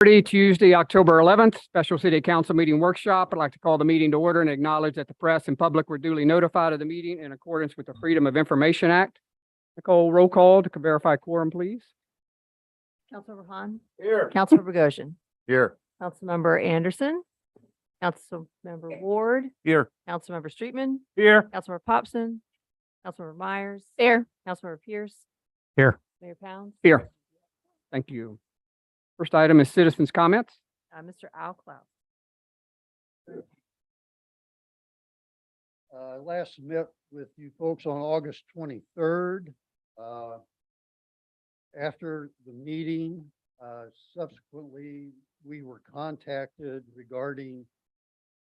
6:30, Tuesday, October 11th, special city council meeting workshop. I'd like to call the meeting to order and acknowledge that the press and public were duly notified of the meeting in accordance with the Freedom of Information Act. Nicole, roll call to verify quorum, please. Councilmember Han. Here. Councilmember Goshen. Here. Councilmember Anderson. Councilmember Ward. Here. Councilmember Streetman. Here. Councilmember Popson. Councilmember Myers. There. Councilmember Pierce. Here. Mayor Pounds. Here. Thank you. First item is citizens' comments. Mr. Outfalls. Last met with you folks on August 23rd. After the meeting, subsequently, we were contacted regarding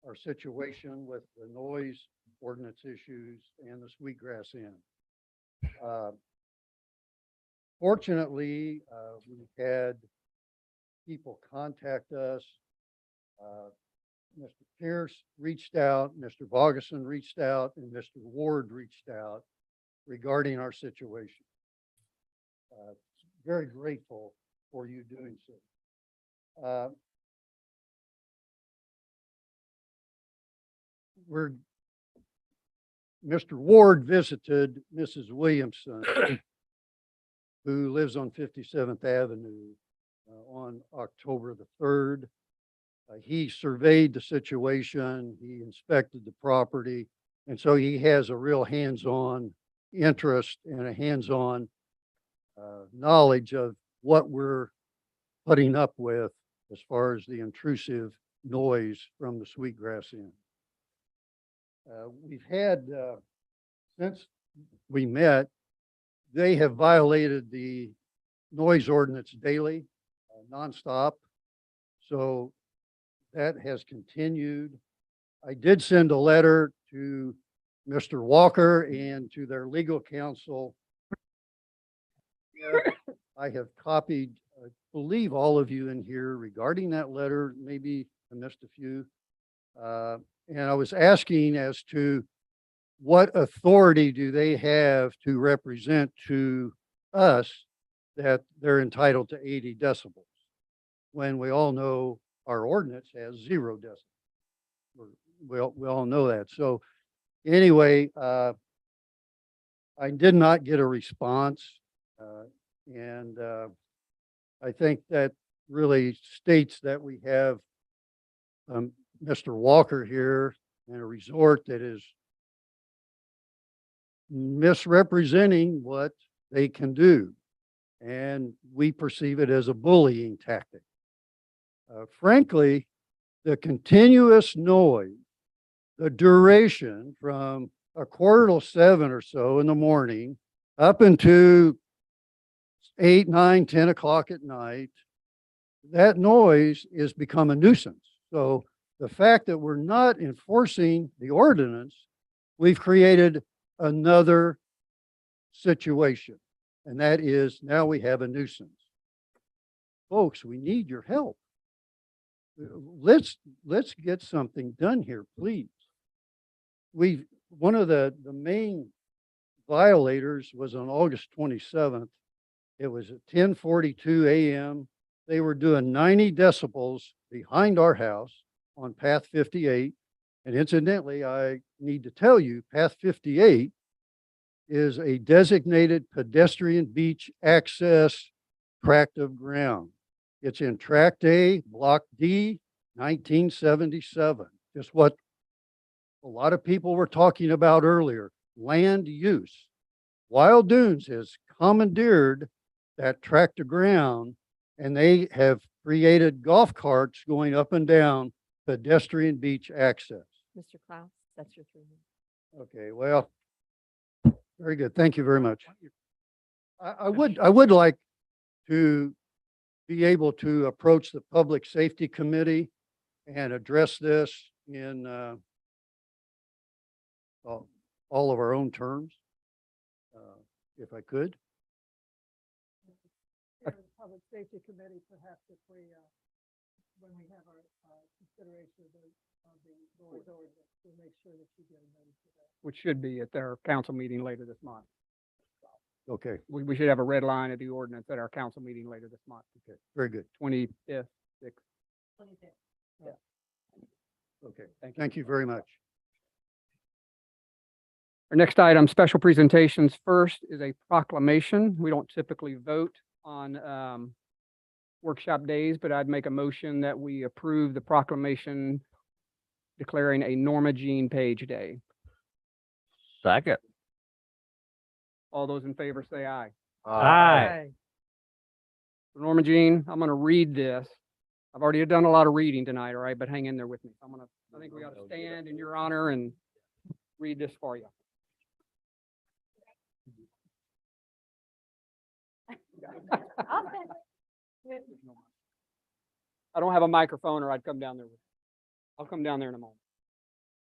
our situation with the noise ordinance issues and the Sweetgrass Inn. Fortunately, we had people contact us. Mr. Pierce reached out, Mr. Bogason reached out, and Mr. Ward reached out regarding our situation. Very grateful for you doing so. Mr. Ward visited Mrs. Williamson, who lives on 57th Avenue, on October the 3rd. He surveyed the situation, he inspected the property, and so he has a real hands-on interest and a hands-on knowledge of what we're putting up with as far as the intrusive noise from the Sweetgrass Inn. We've had, since we met, they have violated the noise ordinance daily, nonstop. So that has continued. I did send a letter to Mr. Walker and to their legal counsel. I have copied, I believe, all of you in here regarding that letter. Maybe I missed a few. And I was asking as to what authority do they have to represent to us that they're entitled to 80 decibels when we all know our ordinance has 0 decibels. We all know that. So anyway, I did not get a response. And I think that really states that we have Mr. Walker here and a resort that is misrepresenting what they can do. And we perceive it as a bullying tactic. Frankly, the continuous noise, the duration from 6:45 or so in the morning up into 8, 9, 10 o'clock at night, that noise is become a nuisance. So the fact that we're not enforcing the ordinance, we've created another situation. And that is now we have a nuisance. Folks, we need your help. Let's get something done here, please. One of the main violators was on August 27th. It was at 10:42 a.m. They were doing 90 decibels behind our house on Path 58. And incidentally, I need to tell you, Path 58 is a designated pedestrian beach access tract of ground. It's in Tract A, Block D, 1977. Just what a lot of people were talking about earlier, land use. Wild Dunes has commandeered that tract of ground, and they have created golf carts going up and down pedestrian beach access. Mr. Klaus, that's your 3 minutes. Okay, well, very good. Thank you very much. I would like to be able to approach the Public Safety Committee and address this in all of our own terms, if I could. Chair of the Public Safety Committee, perhaps if we, when we have our consideration of the noise ordinance, we'll make sure that you get a notice of that. Which should be at their council meeting later this month. Okay, We should have a red line of the ordinance at our council meeting later this month. okay, very good. 25th, 6th. Okay, thank you very much. Our next item, special presentations. First is a proclamation. We don't typically vote on workshop days, but I'd make a motion that we approve the proclamation declaring a Norma Jean Page Day. Second. All those in favor say aye. Aye. Norma Jean, I'm gonna read this. I've already done a lot of reading tonight, all right, but hang in there with me. I think we ought to stand in your honor and read this for you. I don't have a microphone or I'd come down there. I'll come down there in a moment.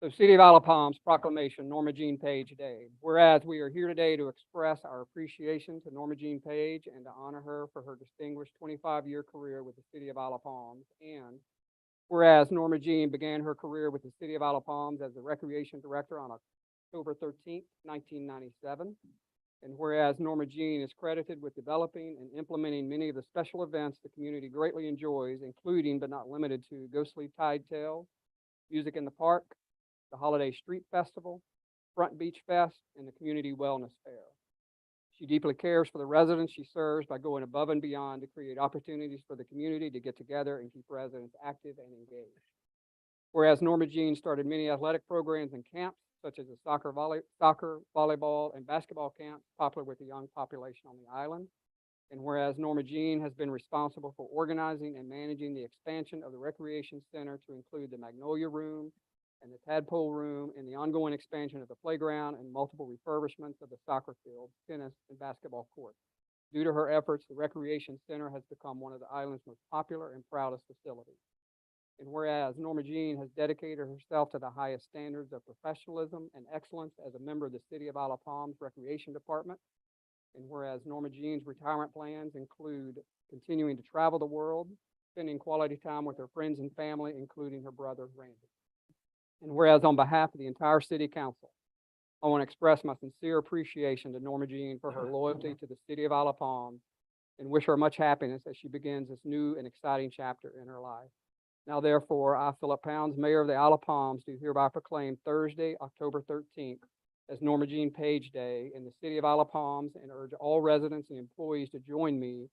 So City of Isle of Palms proclamation, Norma Jean Page Day. Whereas we are here today to express our appreciation to Norma Jean Page and to honor her for her distinguished 25-year career with the City of Isle of Palms. And whereas Norma Jean began her career with the City of Isle of Palms as the Recreation Director on October 13th, 1997. And whereas Norma Jean is credited with developing and implementing many of the special events the community greatly enjoys, including but not limited to Ghostly Tide Tale, Music in the Park, the Holiday Street Festival, Front Beach Fest, and the Community Wellness Fair. She deeply cares for the residents she serves by going above and beyond to create opportunities for the community to get together and keep residents active and engaged. Whereas Norma Jean started many athletic programs and camps, such as the soccer, volleyball, and basketball camps popular with the young population on the island. And whereas Norma Jean has been responsible for organizing and managing the expansion of the Recreation Center to include the Magnolia Room and the Tadpole Room, and the ongoing expansion of the playground and multiple refurbishments of the soccer field, tennis, and basketball courts. Due to her efforts, the Recreation Center has become one of the island's most popular and proudest facilities. And whereas Norma Jean has dedicated herself to the highest standards of professionalism and excellence as a member of the City of Isle of Palms Recreation Department, and whereas Norma Jean's retirement plans include continuing to travel the world, spending quality time with her friends and family, including her brother, Randy. And whereas on behalf of the entire City Council, I want to express my sincere appreciation to Norma Jean for her loyalty to the City of Isle of Palms and wish her much happiness as she begins this new and exciting chapter in her life. Now, therefore, I, Philip Pounds, Mayor of the Isle of Palms, do hereby proclaim Thursday, October 13th, as Norma Jean Page Day in the City of Isle of Palms, and urge all residents and employees to join me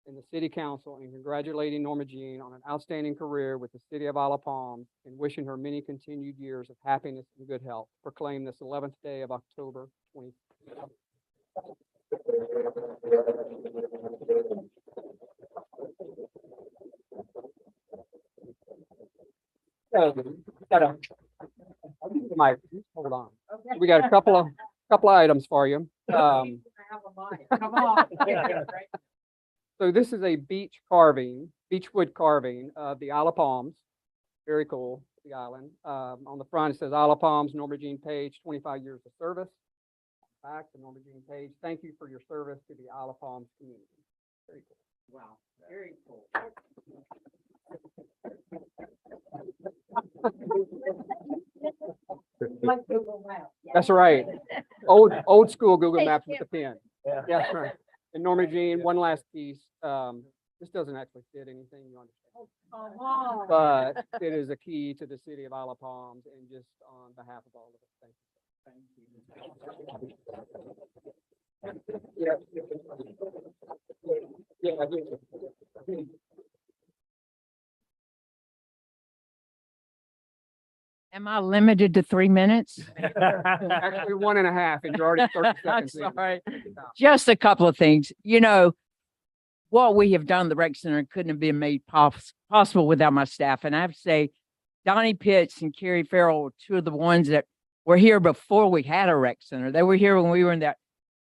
in the City Council in congratulating Norma Jean on an outstanding career with the City of Isle of Palms and wishing her many continued years of happiness and good health. Proclaim this 11th day of October 20. Mike, hold on. We got a couple of items for you. Come on. So this is a beechwood carving of the Isle of Palms. Very cool, the island. On the front, it says Isle of Palms, Norma Jean Page, 25 years of service. Back to Norma Jean Page, thank you for your service to the Isle of Palms community. Very cool. Wow, very cool. Like Google Maps. That's right. Old school Google Maps with the pen. Yeah. Yes, right. And Norma Jean, one last piece. This doesn't actually fit anything, you understand. Come on. But it is a key to the City of Isle of Palms, and just on behalf of all of us, thank you. Yeah. Yeah. Am I limited to 3 minutes? Actually, 1.5, and you're already 30 I'm seconds in. sorry. Just a couple of things. You know, what we have done, the rec center couldn't have been made possible without my staff. And I have to say, Donnie Pitts and Carrie Farrell were two of the ones that were here before we had a rec center. They were here when we were in that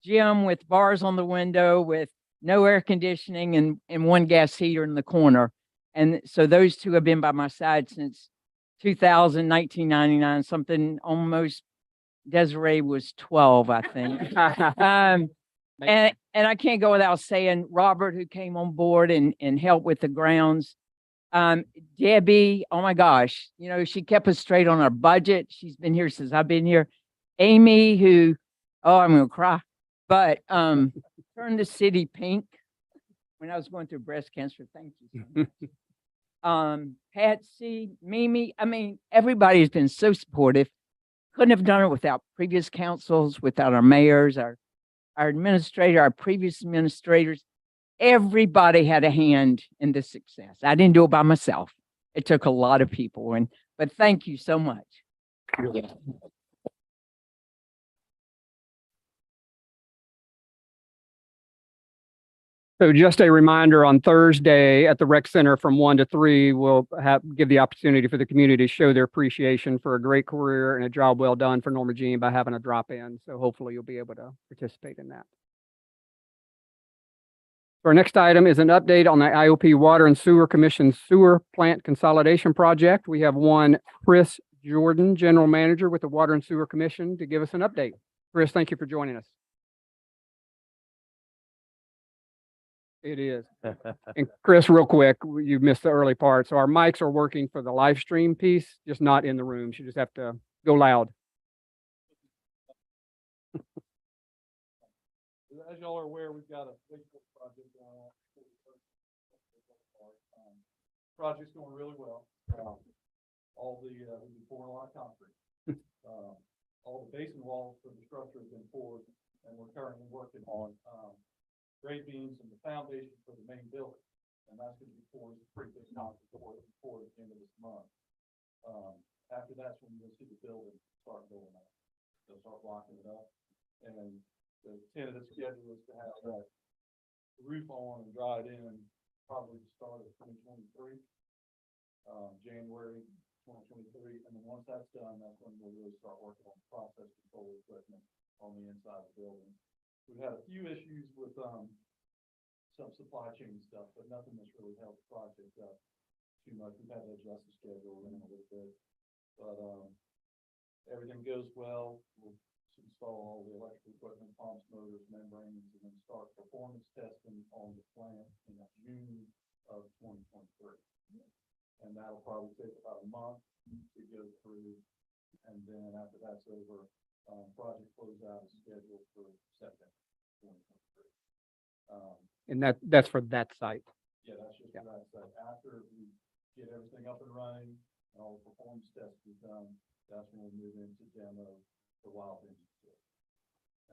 gym with bars on the window, with no air conditioning and one gas heater in the corner. And so those two have been by my side since 2000, 1999, something almost. Desiree was 12, I think. And I can't go without saying Robert, who came on board and helped with the grounds. Debbie, oh my gosh, you know, she kept us straight on our budget. She's been here since I've been here. Amy, who, oh, I'm gonna cry, but turned the city pink when I was going through breast cancer. Thank you so much. Patsy, Mimi. I mean, everybody's been so supportive. Couldn't have done it without previous councils, without our mayors, our administrator, our previous administrators. Everybody had a hand in this success. I didn't do it by myself. It took a lot of people, but thank you so much. So just a reminder, on Thursday at the rec center from 1 to 3, we'll give the opportunity for the community to show their appreciation for a great career and a job well done for Norma Jean by having a drop in. So hopefully you'll be able to participate in that. Our next item is an update on the IOP Water and Sewer Commission Sewer Plant Consolidation Project. We have one Chris Jordan, General Manager with the Water and Sewer Commission, to give us an update. Chris, thank you for joining us. It is. And Chris, real quick, you missed the early part. So our mics are working for the live stream piece, just not in the room. You just have to go loud. As y'all are aware, we've got a big project going on. Project's going really well. All the, we've been pouring a lot of concrete. All the basin walls for the structure have been poured, and we're currently working on, grade beams and the foundation for the main building. And that's going to be poured, pretty big concrete poured at the end of this month. After that's when you'll see the building start going up. They'll start locking it up. And the tentative schedule is to have that roof on and dried in probably the start of 2023, January 2023. And then once that's done, that's when we'll really start working on process control equipment on the inside of the building. We've had a few issues with some supply chain stuff, but nothing that's really held the project up too much. We've had to adjust the schedule in a little bit, but everything goes well. We'll install all the electrical equipment, pumps, motors, membranes, and then start performance testing on the plant in June of 2023. And that'll probably take about a month to go through, and then after that's over, project closeout is scheduled for September 2023. And that's for that site. Yeah, that's just for that site. After we get everything up and running, and all the performance tests is done, that's when we move into demo for Wild Things.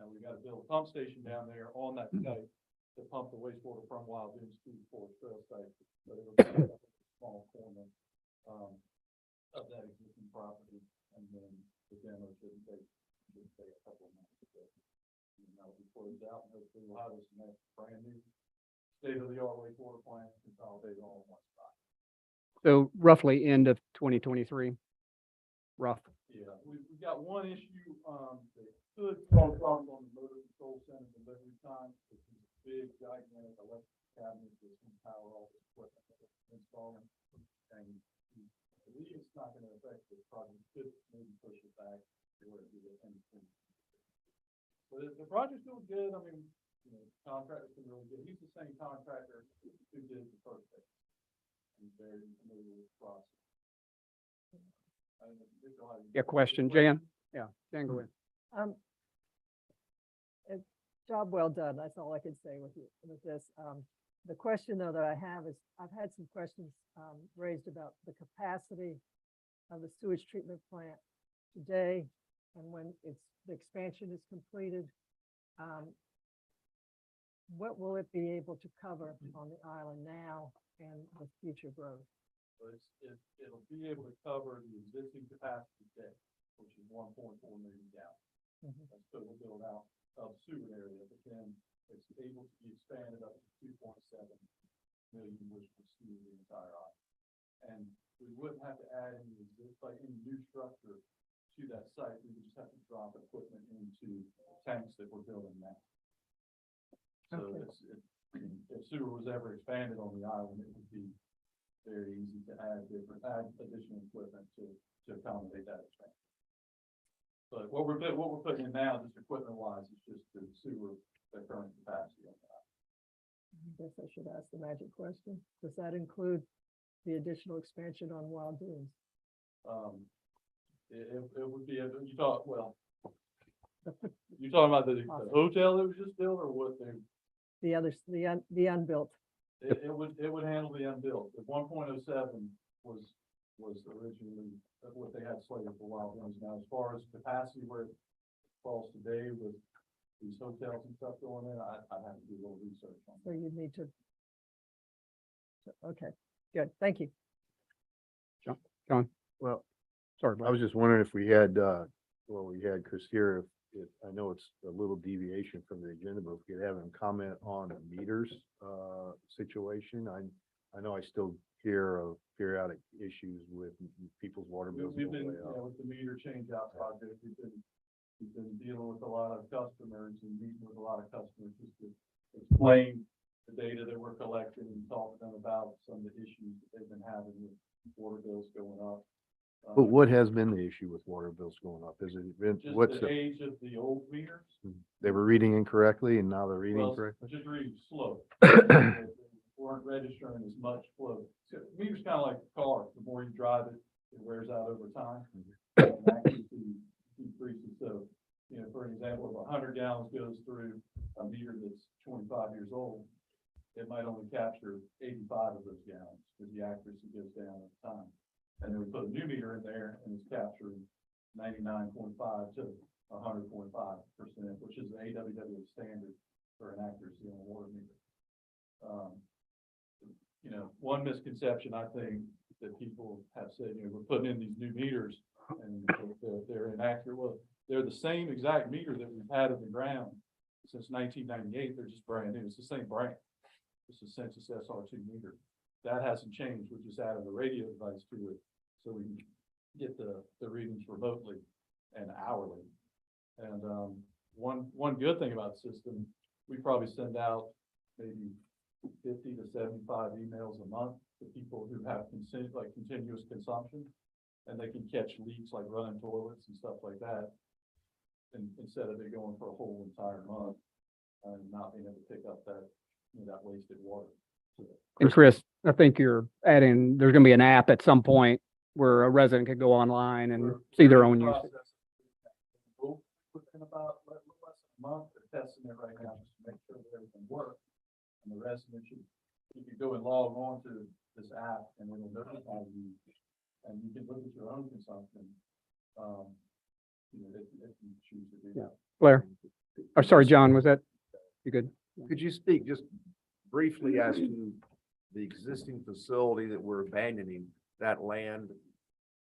And we got to build a pump station down there on that site to pump the wastewater from Wild Things to the Forest Trail site. But it'll be a small corner of that existing property, and then the demo shouldn't take a couple of months to go. And that'll be closed out, and hopefully we'll have this next brand new state-of-the-art wastewater plant consolidated all in one spot. So roughly end of 2023. Rough. Yeah, we've got one issue, that could cause problems on the motor control center delivery time. It's a big, gigantic electric cabinet that's going to power all the equipment that we're installing. And I believe it's not going to affect the project, could maybe push it back to where it be anything. But the project's doing good. I mean, you know, the contractor's been really good. He's the same contractor who did the first phase. He's very familiar with the process. Yeah, question, Jan? Yeah, Jan, go ahead. It's job well done. That's all I can say with this. The question though that I have is, I've had some questions raised about the capacity of the sewage treatment plant today, and when the expansion is completed, what will it be able to cover on the island now and with future growth? But it'll be able to cover the existing capacity today, which is 1.4 million gallons. That's total build out of sewer area, but then it's able to be expanded up to 2.7 million, which will sewer the entire island. And we wouldn't have to add any new structure to that site. We would just have to drop equipment into tanks that we're building now. So if sewer was ever expanded on the island, it would be very easy to add additional equipment to accommodate that expansion. But what we're putting in now, just equipment wise, is just the sewer, the current capacity on that. I guess I should ask the magic question. Does that include the additional expansion on Wild Dunes? It would be, you're talking about the hotel that was just built, or what they? The unbuilt It would handle the unbuilt. The 1.07 was originally what they had slated for wild ones. Now, as far as capacity where it falls today with these hotels and stuff going in, I'd have to do a little research on So that. you need to. Okay, good, thank you. Well, Sorry, I Blair. was just wondering if we had, we had Chris here, if, I know it's a little deviation from the agenda, but if we could have him comment on the meters, situation. I know I still hear of periodic issues with people's water bills. We've going been, way up. with the meter change out project, we've been dealing with a lot of customers and meeting with a lot of customers just to explain the data that we're collecting and talk to them about some of the issues that they've been having with water bills going up. But what has been the issue with water bills going up? Is it been, Just what's the the, age of the old meters. they were reading incorrectly and now they're reading Well, correctly? just reading slow. They weren't registering as much flow. So meter's kind of like a car. The more you drive it, it wears out over time. And accuracy decreases. So, for an example, if 100 gallons goes through a meter that's 25 years old, it might only capture 85 of those gallons because the accuracy goes down over time. And then we put a new meter in there and it's capturing 99.5 to 100.5%, which is the AWW standard for an accuracy on a water meter. One misconception I think that people have said, we're putting in these new meters and they're inaccurate. Well, they're the same exact meter that we've had in the ground since 1998. They're just brand new. It's the same brand. It's a Census SR2 meter. That hasn't changed. We just added a radio device to it so we can get the readings remotely and hourly. And one good thing about the system, we probably send out maybe 50 to 75 emails a month to people who have continuous consumption, and they can catch leaks like running toilets and stuff like that, and instead of it going for a whole entire month and not being able to pick up that that wasted water. And Chris, I think you're adding, there's gonna be an app at some point where a resident could go online and see their own usage. Within about less than a month, they're testing it right now just to make sure that everything works. And the resident you can go and log on to this app and it'll notify you, and you can look at your own consumption. If you choose to do that. Blair, or sorry, John, was that, you good? Could you speak just briefly as to the existing facility that we're abandoning, that land?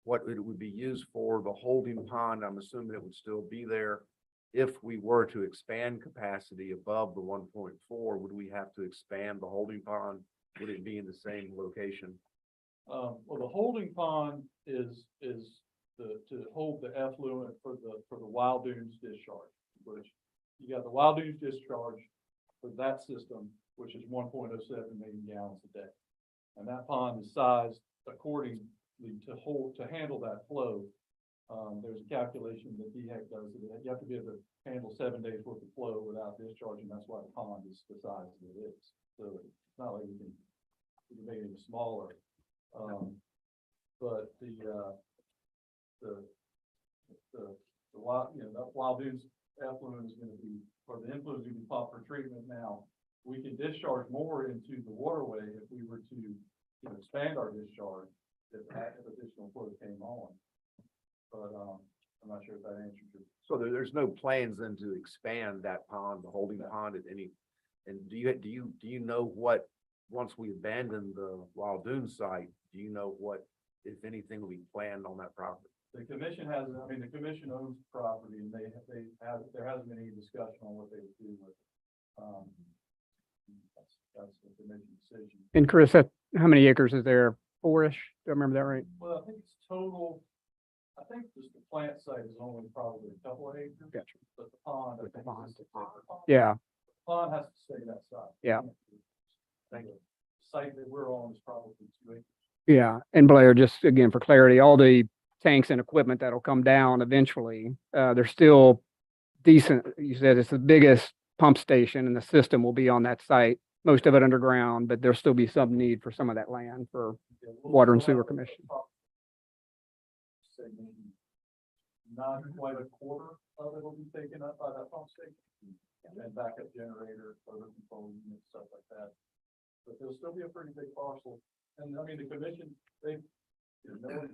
What it would be used for, the holding pond, I'm assuming it would still be there. If we were to expand capacity above the 1.4, would we have to expand the holding pond? Would it be in the same location? Well, the holding pond is to hold the effluent for the Wild Dunes discharge, which you got the Wild Dunes discharge for that system, which is 1.07 million gallons a day. And that pond is sized accordingly to handle that flow. There's a calculation that DHEC does. You have to be able to handle 7 days worth of flow without discharging. That's why the pond is the size that it is. So it's not like we can make it any smaller. But the Wild Dunes effluent is going to be, or the influent is going to be pumped for treatment now. We can discharge more into the waterway if we were to expand our discharge if additional flow came on. But I'm not sure if that answers your. So there's no plans then to expand that pond, the holding pond at any, and do you know what, once we abandon the Wild Dune site, do you know what, if anything, will be planned on that property? The commission has, the commission owns the property and there hasn't been any discussion on what they would do with it. That's the commission decision. And Chris, how many acres is there? 4-ish? Do I remember that right? Well, I think it's total, I think just the plant site is only probably a couple of acres. Gotcha. But the pond, I With the think pond. is a bigger pond. Yeah, Pond has to stay that size. Yeah. Thank you. Site that we're on is probably 2 acres. yeah. And Blair, just again, for clarity, all the tanks and equipment that'll come down eventually, they're still decent. You said it's the biggest pump station and the system will be on that site, most of it underground, but there'll still be some need for some of that land for Yeah, Water and we'll Sewer have Commission. Say maybe not quite a quarter of it will be taken up by that pump station. And then backup generator, other control units, stuff like that. but there'll still be a pretty big parcel. And I mean, the commission, they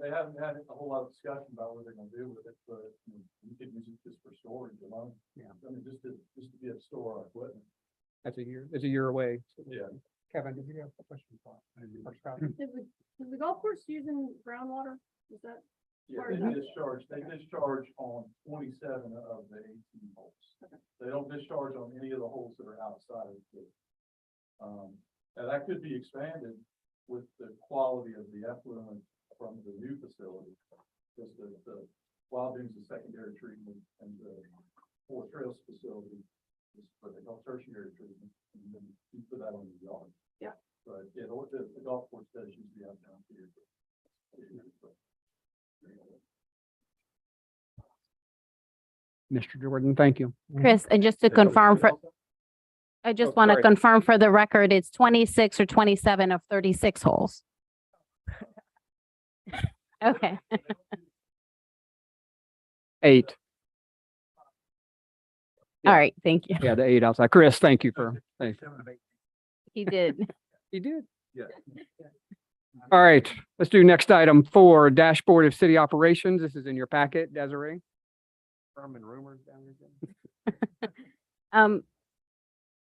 haven't had a whole lot of discussion about what they're gonna do with it, but you could use it just for storage alone. Yeah. I mean, just to be able to store our equipment. That's a year away. Yeah. Kevin, did you have a question? Or Scott? Is the golf course using groundwater? Is that? Yeah, Part of they that? discharge on 27 of the 18 holes. They don't discharge on any of the holes that are outside of the field. And that could be expanded with the quality of the effluent from the new facility. Because the Wild Dunes is secondary treatment and the Four Trails facility is what they call tertiary treatment. And then you put that on the yard. Yeah. But yeah, the golf course does usually have down here. Mr. Jordan, thank you. Chris, and just to confirm for, I just want to sorry. confirm for the record, it's 26 or 27 of 36 holes. Okay. 8. All right. Thank you. Yeah, the 8 outside. Chris, thank you for, thank you. He did. He did. Yeah. All right, let's do next item 4, dashboard of city operations. This is in your packet, Desiree. Herman rumors down there.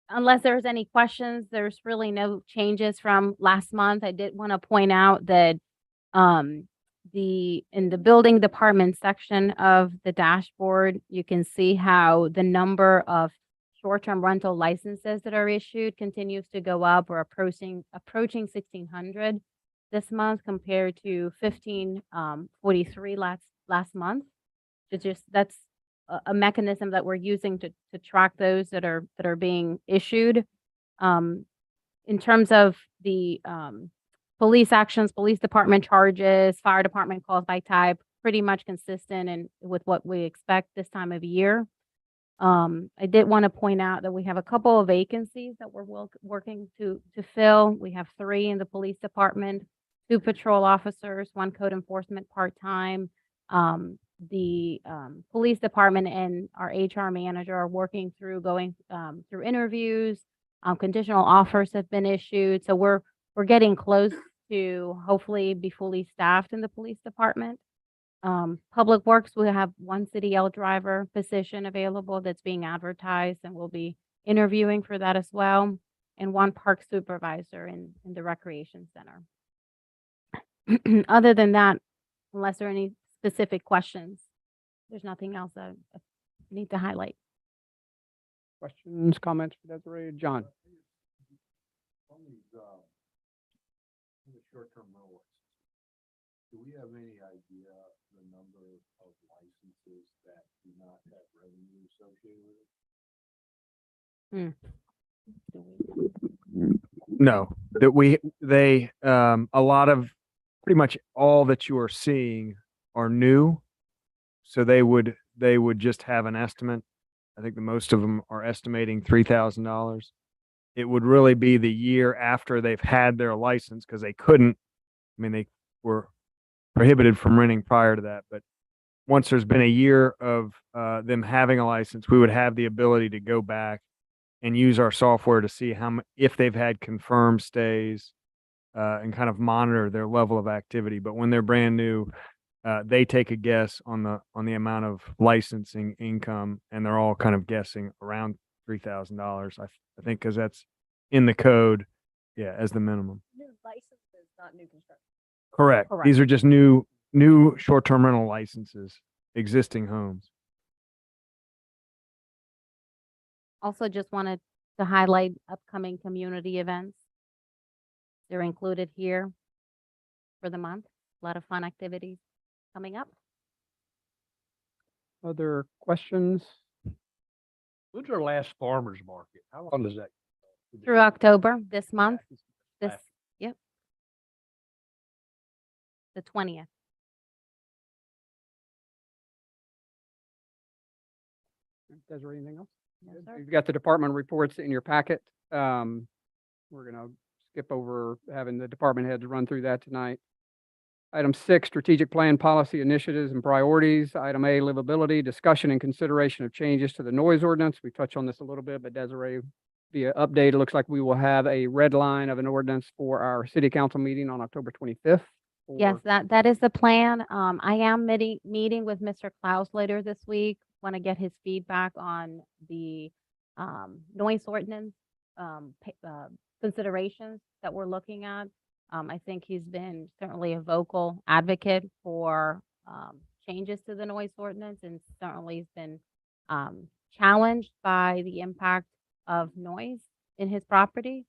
Unless there's any questions, there's really no changes from last month. I did want to point out that in the building department section of the dashboard, you can see how the number of short-term rental licenses that are issued continues to go up. We're approaching 1,600 this month compared to 1,543 last month. That's a mechanism that we're using to track those that are being issued. In terms of the police actions, police department charges, fire department calls by type, pretty much consistent and with what we expect this time of year. I did want to point out that we have a couple of vacancies that we're working to fill. We have 3 in the police department, 2 patrol officers, 1 code enforcement part-time. The police department and our HR manager are working through going through interviews. Conditional offers have been issued. So we're getting close to hopefully be fully staffed in the police department. Public Works, we have 1 CDL driver position available that's being advertised, and we'll be interviewing for that as well, and 1 park supervisor in the recreation center. Other than that, unless there are any specific questions, there's nothing else I need to highlight. Questions, comments for Desiree? John? On these, the short-term rental licenses, do we have any idea the number of licenses that do not have revenue associated with it? No, a lot of, pretty much all that you are seeing are new. So they would just have an estimate. I think the most of them are estimating $3,000. It would really be the year after they've had their license, because they couldn't, I mean, they were prohibited from renting prior to that. But once there's been a year of them having a license, we would have the ability to go back and use our software to see if they've had confirmed stays and kind of monitor their level of activity. But when they're brand new, they take a guess on the amount of licensing income, and they're all kind of guessing around $3,000. I think because that's in the code, yeah, as the minimum. New licenses, not new construction. Correct. Correct. These are just new short-term rental licenses, existing homes. Also just wanted to highlight upcoming community events. They're included here for the month. A lot of fun activities coming up. Other questions? When's our last farmer's market? How long does that? Through October, this month, yep. The 20th. Desiree, anything else? Yes, Good. sir. You've got the department reports in your packet. We're gonna skip over having the department heads run through that tonight. Item 6, strategic plan, policy initiatives and priorities. Item A, livability, discussion and consideration of changes to the noise ordinance. We touched on this a little bit, but Desiree, be updated. It looks like we will have a red line of an ordinance for our city council meeting on October 25th. Yes, that is the plan. I am meeting with Mr. Klaus later this week. Want to get his feedback on the noise ordinance considerations that we're looking at. I think he's been certainly a vocal advocate for changes to the noise ordinance, and certainly has been challenged by the impact of noise in his property.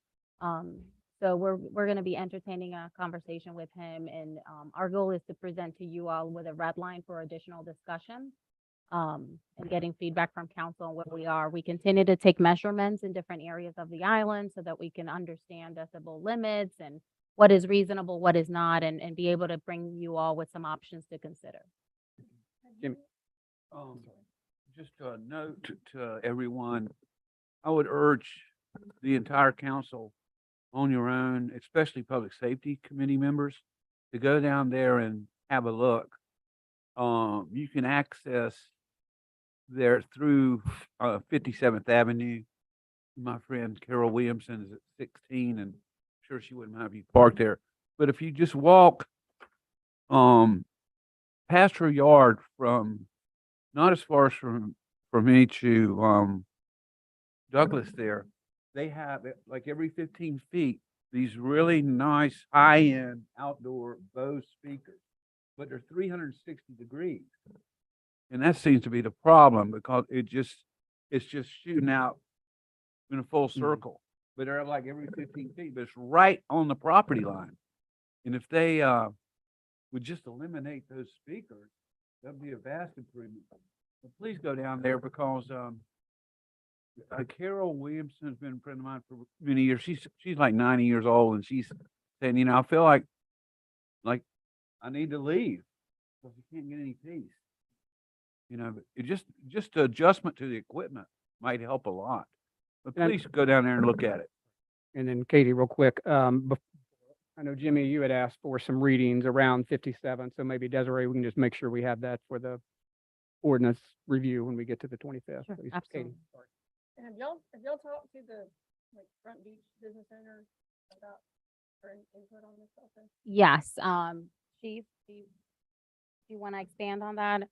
So we're going to be entertaining a conversation with him, and our goal is to present to you all with a red line for additional discussion, and getting feedback from council on where we are. We continue to take measurements in different areas of the island so that we can understand decibel limits and what is reasonable, what is not, and be able to bring you all with some options to consider. Jimmy. Just a note to everyone, I would urge the entire council on your own, especially public safety committee members, to go down there and have a look. You can access there through 57th Avenue. My friend Carol Williamson is at 16, and I'm sure she wouldn't have you parked there. But if you just walk past her yard from, not as far as from me to Douglas there, they have like every 15 feet, these really nice high-end outdoor Bose speakers, but they're 360 degrees. And that seems to be the problem, because it's just shooting out in a full circle, but they're like every 15 feet, but it's right on the property line. And if they would just eliminate those speakers, that'd be a vast improvement. But please go down there, because Carol Williamson has been a friend of mine for many years. She's like 90 years old, and she's saying, I feel like I need to leave because you can't get any peace. But it just the adjustment to the equipment might help a lot. But And- please go down there and look at it. And then Katie, real quick, I know Jimmy, you had asked for some readings around 57, so maybe Desiree, we can just make sure we have that for the ordinance review when we get to the 25th. Sure, please. absolutely. Katie, sorry. And have y'all talked to the Front Beach business owner about her input on this also? Yes, Chief, do you want to expand on that?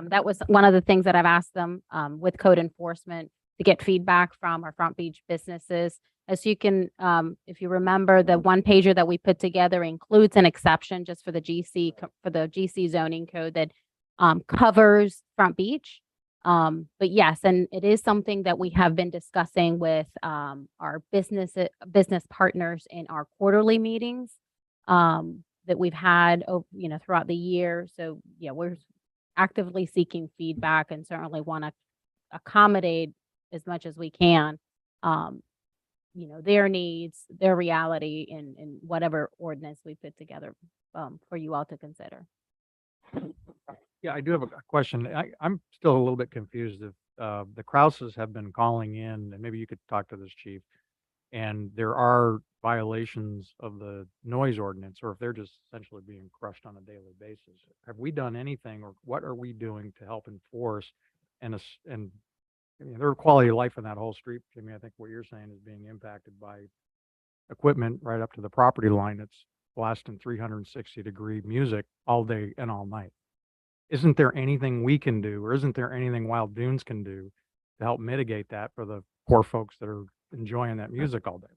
That was one of the things that I've asked them with code enforcement to get feedback from our Front Beach businesses. As you can, if you remember, the one pager that we put together includes an exception just for the GC zoning code that covers Front Beach. But yes, and it is something that we have been discussing with our business partners in our quarterly meetings that we've had, throughout the year. So yeah, we're actively seeking feedback and certainly want to accommodate as much as we can, their needs, their reality in whatever ordinance we put together for you all to consider. Yeah, I do have a question. I'm still a little bit confused if the Krauses have been calling in, and maybe you could talk to this chief, and there are violations of the noise ordinance, or if they're just essentially being crushed on a daily basis. Have we done anything, or what are we doing to help enforce and their quality of life in that whole street, Jimmy? I think what you're saying is being impacted by equipment right up to the property line that's blasting 360-degree music all day and all night. Isn't there anything we can do, or isn't there anything Wild Dunes can do to help mitigate that for the poor folks that are enjoying that music all day?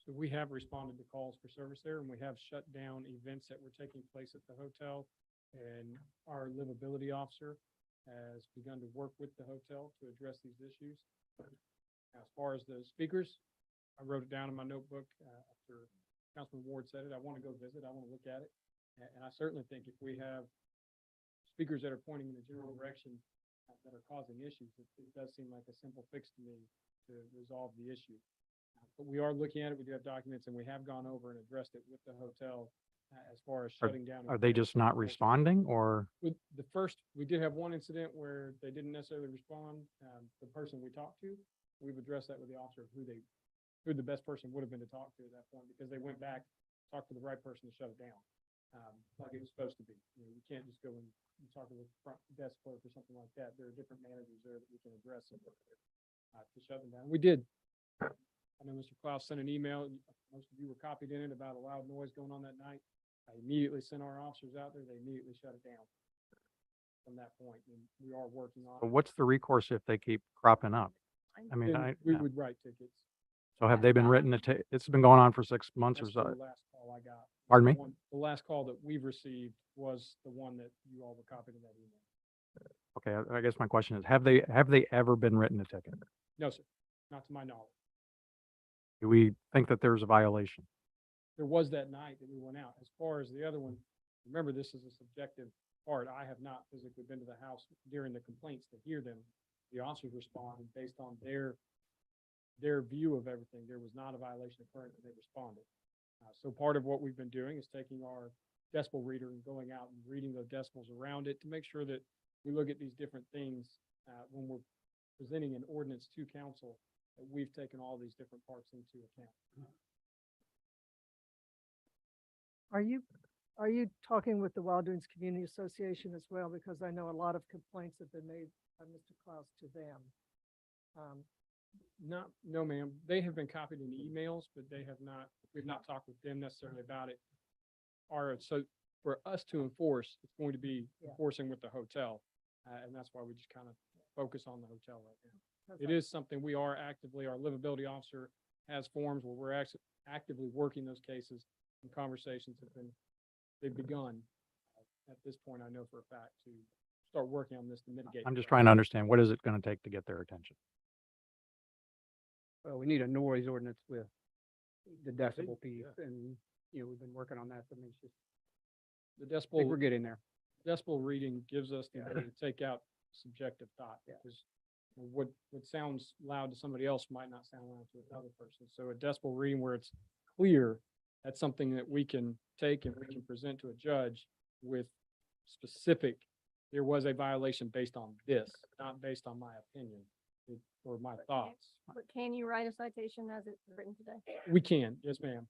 So we have responded to calls for service there, and we have shut down events that were taking place at the hotel. And our livability officer has begun to work with the hotel to address these issues. As far as the speakers, I wrote it down in my notebook after Councilman Ward said it. I want to go visit. I want to look at it. And I certainly think if we have speakers that are pointing in the general direction that are causing issues, it does seem like a simple fix to me to resolve the issue. But we are looking at it. We do have documents, and we have gone over and addressed it with the hotel as far as shutting down. Are they just not responding, or? With the first, we did have one incident where they didn't necessarily respond. The person we talked to, we've addressed that with the officer, who the best person would have been to talk to at that point, because they went back, talked to the right person to shut it down, like it was supposed to be. You can't just go and talk to the front desk clerk or something like that. There are different managers there that we can address it to shut them down. We did I know Mr. Klaus sent an email, most of you were copied in it about a loud noise going on that night. I immediately sent our officers out there, they immediately shut it down from that point, and we are working on. But what's the recourse if they keep cropping up? I mean, Then I, we would write tickets. so have they been written, it's been going on for 6 months or That's the so? last call I got. Pardon The me? one- The last call that we've received was the one that you all were copied in that email. Okay, I guess my question is, have they ever been written a ticket? No, sir, not to my knowledge. Do we think that there's a violation? There was that night that we went out. As far as the other one, remember, this is a subjective part. I have not physically been to the house during the complaints to hear them. The officers responded based on their view of everything. There was not a violation occurring, and they responded. So part of what we've been doing is taking our decibel reader and going out and reading the decibels around it to make sure that we look at these different things when we're presenting an ordinance to council, that we've taken all these different parts into account. Are you talking with the Wild Dunes Community Association as well? Because I know a lot of complaints have been made by Mr. Klaus to them. No, ma'am. They have been copied in emails, but we've not talked with them necessarily about it. So for us to enforce, it's going to be enforcing with the hotel. And that's why we just kind of focus on the hotel right now. It is something we are actively, our livability officer has forms where we're actually actively working those cases, and conversations they've begun. At this point, I know for a fact to start working on this to mitigate. I'm just trying to understand, what is it gonna take to get their attention? Well, we need a noise ordinance with the decibel piece, and, we've been working on that, so I mean, it's just, The I think we're decibel, getting there. decibel reading gives us the ability to take out subjective thought. Because what sounds loud to somebody else might not sound loud to another person. So a decibel reading where it's clear, that's something that we can take and we can present to a judge with specific, there was a violation based on this, not based on my opinion or my thoughts. But can you write a citation as it's written today? We can, yes, ma'am.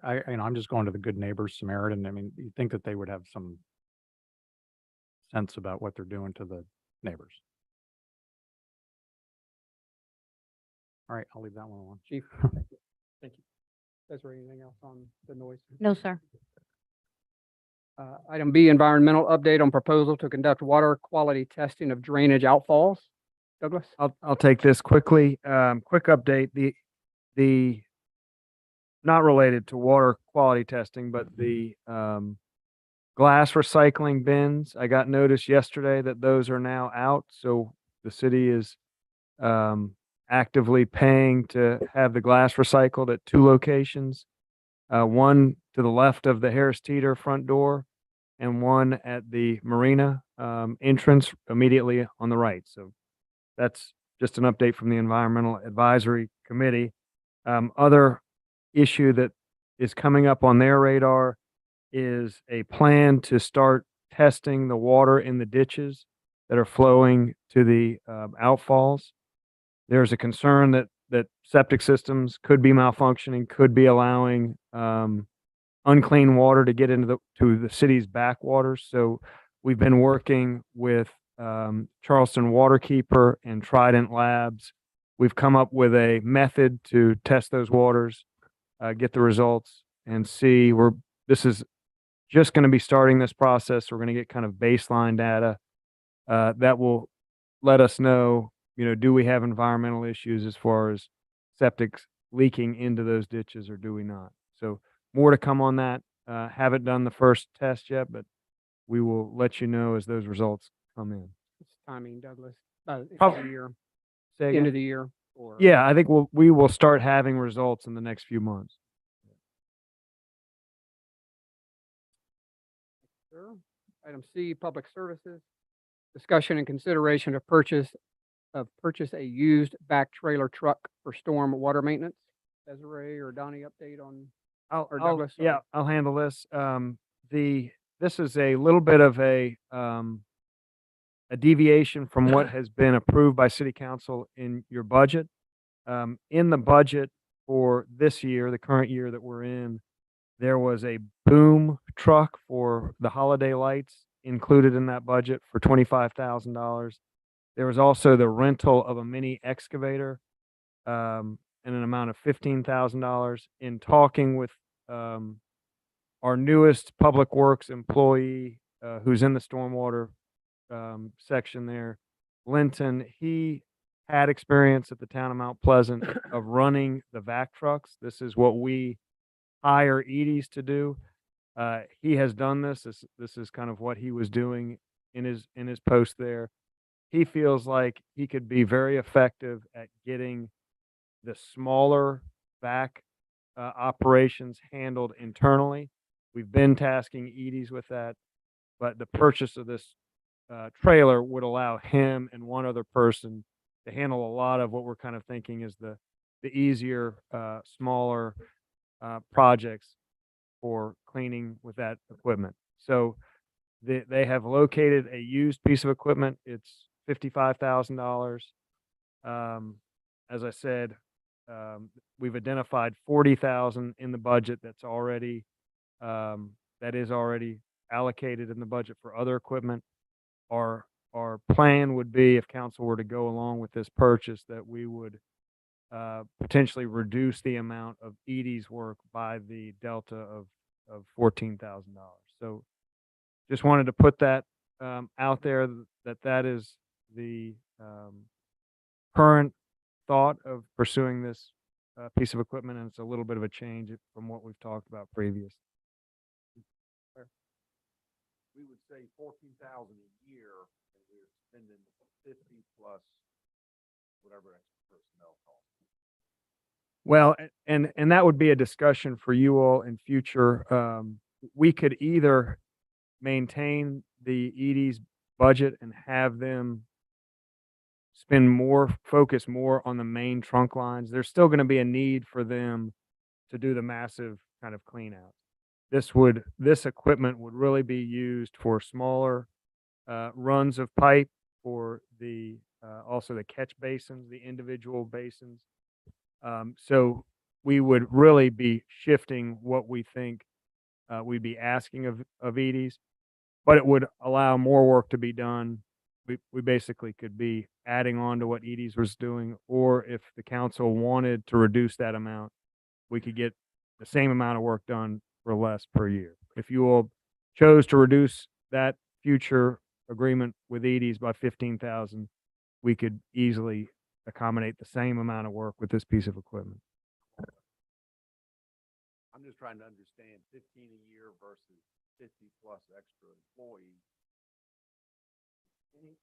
I'm just going to the Good Neighbors Samaritan. I mean, you think that they would have some sense about what they're doing to the neighbors. All right, I'll leave that one alone. Chief, thank you. Is there anything else on the noise? No, sir. Item B, environmental update on proposal to conduct water quality testing of drainage outfalls. Douglas? I'll take this quickly. Quick update. The not related to water quality testing, but the glass recycling bins. I got notice yesterday that those are now out. So the city is actively paying to have the glass recycled at 2 locations. One to the left of the Harris Teeter front door and one at the Marina entrance immediately on the right. So that's just an update from the Environmental Advisory Committee. Other issue that is coming up on their radar is a plan to start testing the water in the ditches that are flowing to the outfalls. There's a concern that septic systems could be malfunctioning, could be allowing unclean water to get into the city's backwaters. So we've been working with Charleston Waterkeeper and Trident Labs. We've come up with a method to test those waters, get the results, and see. This is just going to be starting this process. We're going to get kind of baseline data that will let us know, do we have environmental issues as far as septic leaking into those ditches, or do we not? So more to come on that. Haven't done the first test yet, but we will let you know as those results come in. It's timing, Douglas. End of Prob- the year, Say end again? of the year. Or Yeah, I think we will start having results in the next few months. Sure. Item C, public services. Discussion and consideration of purchase a used back trailer truck for storm water maintenance. Desiree or Donnie, update on, or Douglas? sorry. Yeah, I'll handle this. This is a little bit of a deviation from what has been approved by city council in your budget. In the budget for this year, the current year that we're in, there was a boom truck for the holiday lights included in that budget for $25,000. There was also the rental of a mini excavator, in an amount of $15,000. In talking with, our newest Public Works employee, who's in the stormwater, section there, Linton, he had experience at the town of Mount Pleasant of running the vac trucks. This is what we hire Edies to do. He has done this. This is kind of what he was doing in his post there. He feels like he could be very effective at getting the smaller vac operations handled internally. We've been tasking Edies with that, but the purchase of this trailer would allow him and one other person to handle a lot of what we're kind of thinking is the easier, smaller projects for cleaning with that equipment. So they have located a used piece of equipment. It's $55,000. As I said, we've identified 40,000 in the budget that's already, that is already allocated in the budget for other equipment. Our plan would be, if council were to go along with this purchase, that we would potentially reduce the amount of Edie's work by the delta of $14,000. So just wanted to put that out there, that is the current thought of pursuing this piece of equipment, and it's a little bit of a change from what we've talked about previous. We would say 14,000 a year, and we're spending 50 plus whatever extra personnel costs. Well, and that would be a discussion for you all in future. We could either maintain the Edie's budget and have them focus more on the main trunk lines. There's still going to be a need for them to do the massive kind of clean out. This equipment would really be used for smaller runs of pipe, for the also the catch basins, the individual basins. So we would really be shifting what we think we'd be asking of Edie's, but it would allow more work to be done. We basically could be adding on to what Edie's was doing, or if the council wanted to reduce that amount, we could get the same amount of work done for less per year. If you all chose to reduce that future agreement with Edie's by 15,000, we could easily accommodate the same amount of work with this piece of equipment. I'm just trying to understand 15 a year versus 50 plus extra employees.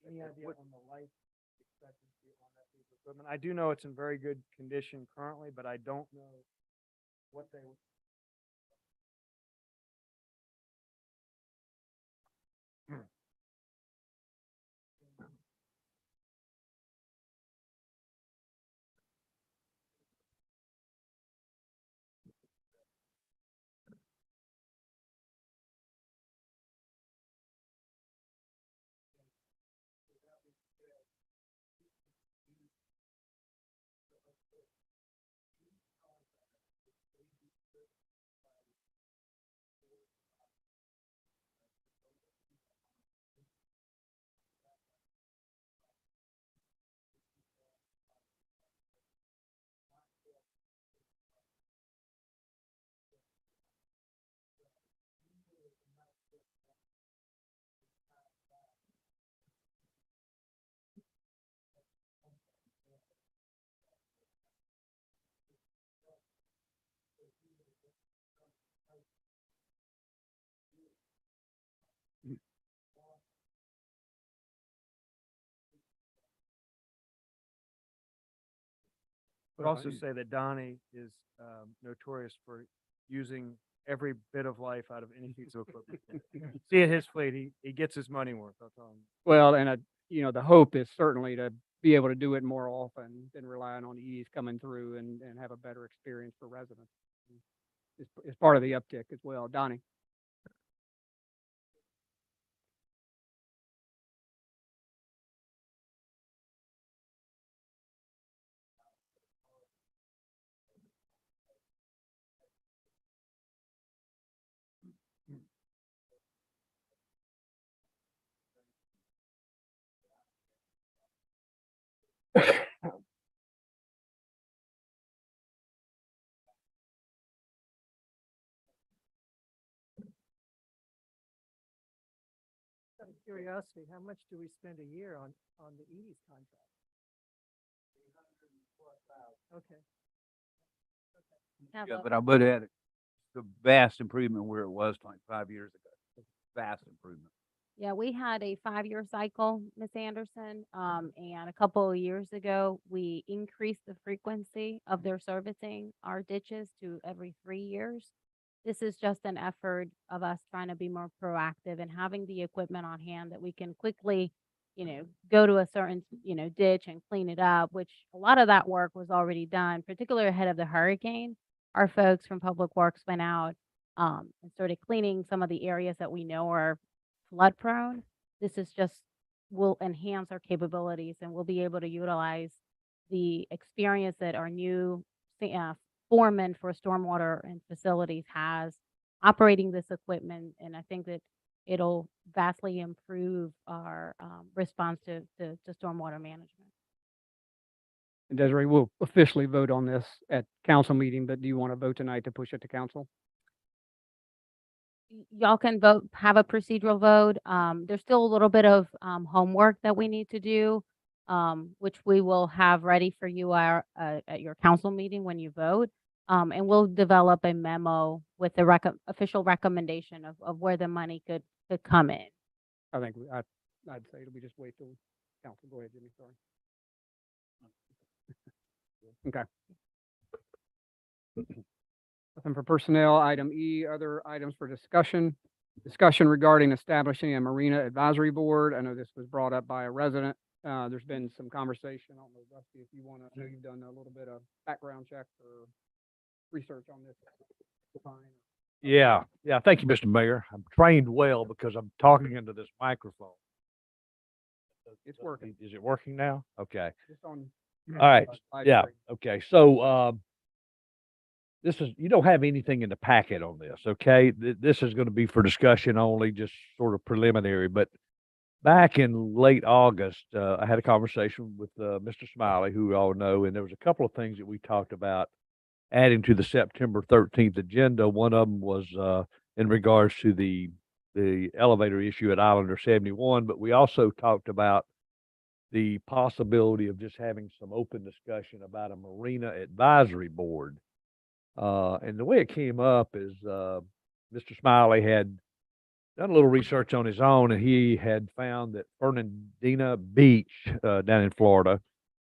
Any idea on the life expectancy on that piece of equipment? I do know it's in very good condition currently, but I don't know what they would. Would also say that Donnie is notorious for using every bit of life out of any piece of equipment. See at his fleet, he gets his money worth. That's all. Well, and the hope is certainly to be able to do it more often than relying on Edie's coming through and have a better experience for residents. It's part of the uptick as well. Donnie? Out of curiosity, how much do we spend a year on the Edies contract? Okay. Have Yeah, a- but I would add the vast improvement where it was like 5 years ago. Vast improvement. Yeah, we had a 5-year cycle, Miss Anderson, and a couple of years ago, we increased the frequency of their servicing our ditches to every 3 years. This is just an effort of us trying to be more proactive and having the equipment on hand that we can quickly, go to a certain, ditch and clean it up, which a lot of that work was already done, particularly ahead of the hurricane. Our folks from Public Works went out, and started cleaning some of the areas that we know are flood prone. This is just will enhance our capabilities and we'll be able to utilize the experience that our new foreman for stormwater and facilities has operating this equipment. And I think that it'll vastly improve our response to stormwater management. And Desiree, we'll officially vote on this at council meeting, but do you want to vote tonight to push it to council? Y'all can vote, have a procedural vote. There's still a little bit of homework that we need to do, which we will have ready for you at your council meeting when you vote. And we'll develop a memo with the official recommendation of where the money could come in. I think I'd say we just wait till council. Go ahead, Jimmy, sorry. Okay. Nothing for personnel. Item E, other items for discussion. Discussion regarding establishing a Marina Advisory Board. I know this was brought up by a resident. There's been some conversation. I don't know, Rusty, if you want to, I know you've done a little bit of background check or research on this. Yeah, thank you, Mr. Mayor. I'm trained well because I'm talking into this microphone. It's working. Is it working now? Okay. Just on. All right. live Yeah. stream. Okay. So, you don't have anything in the packet on this, okay? This is going to be for discussion only, just sort of preliminary, but back in late August, I had a conversation with, Mr. Smiley, who we all know, and there was a couple of things that we talked about adding to the September 13th agenda. One of them was, in regards to the elevator issue at Islander 71, but we also talked about the possibility of just having some open discussion about a Marina Advisory Board. And the way it came up is, Mr. Smiley had done a little research on his own, and he had found that Fernandina Beach, down in Florida,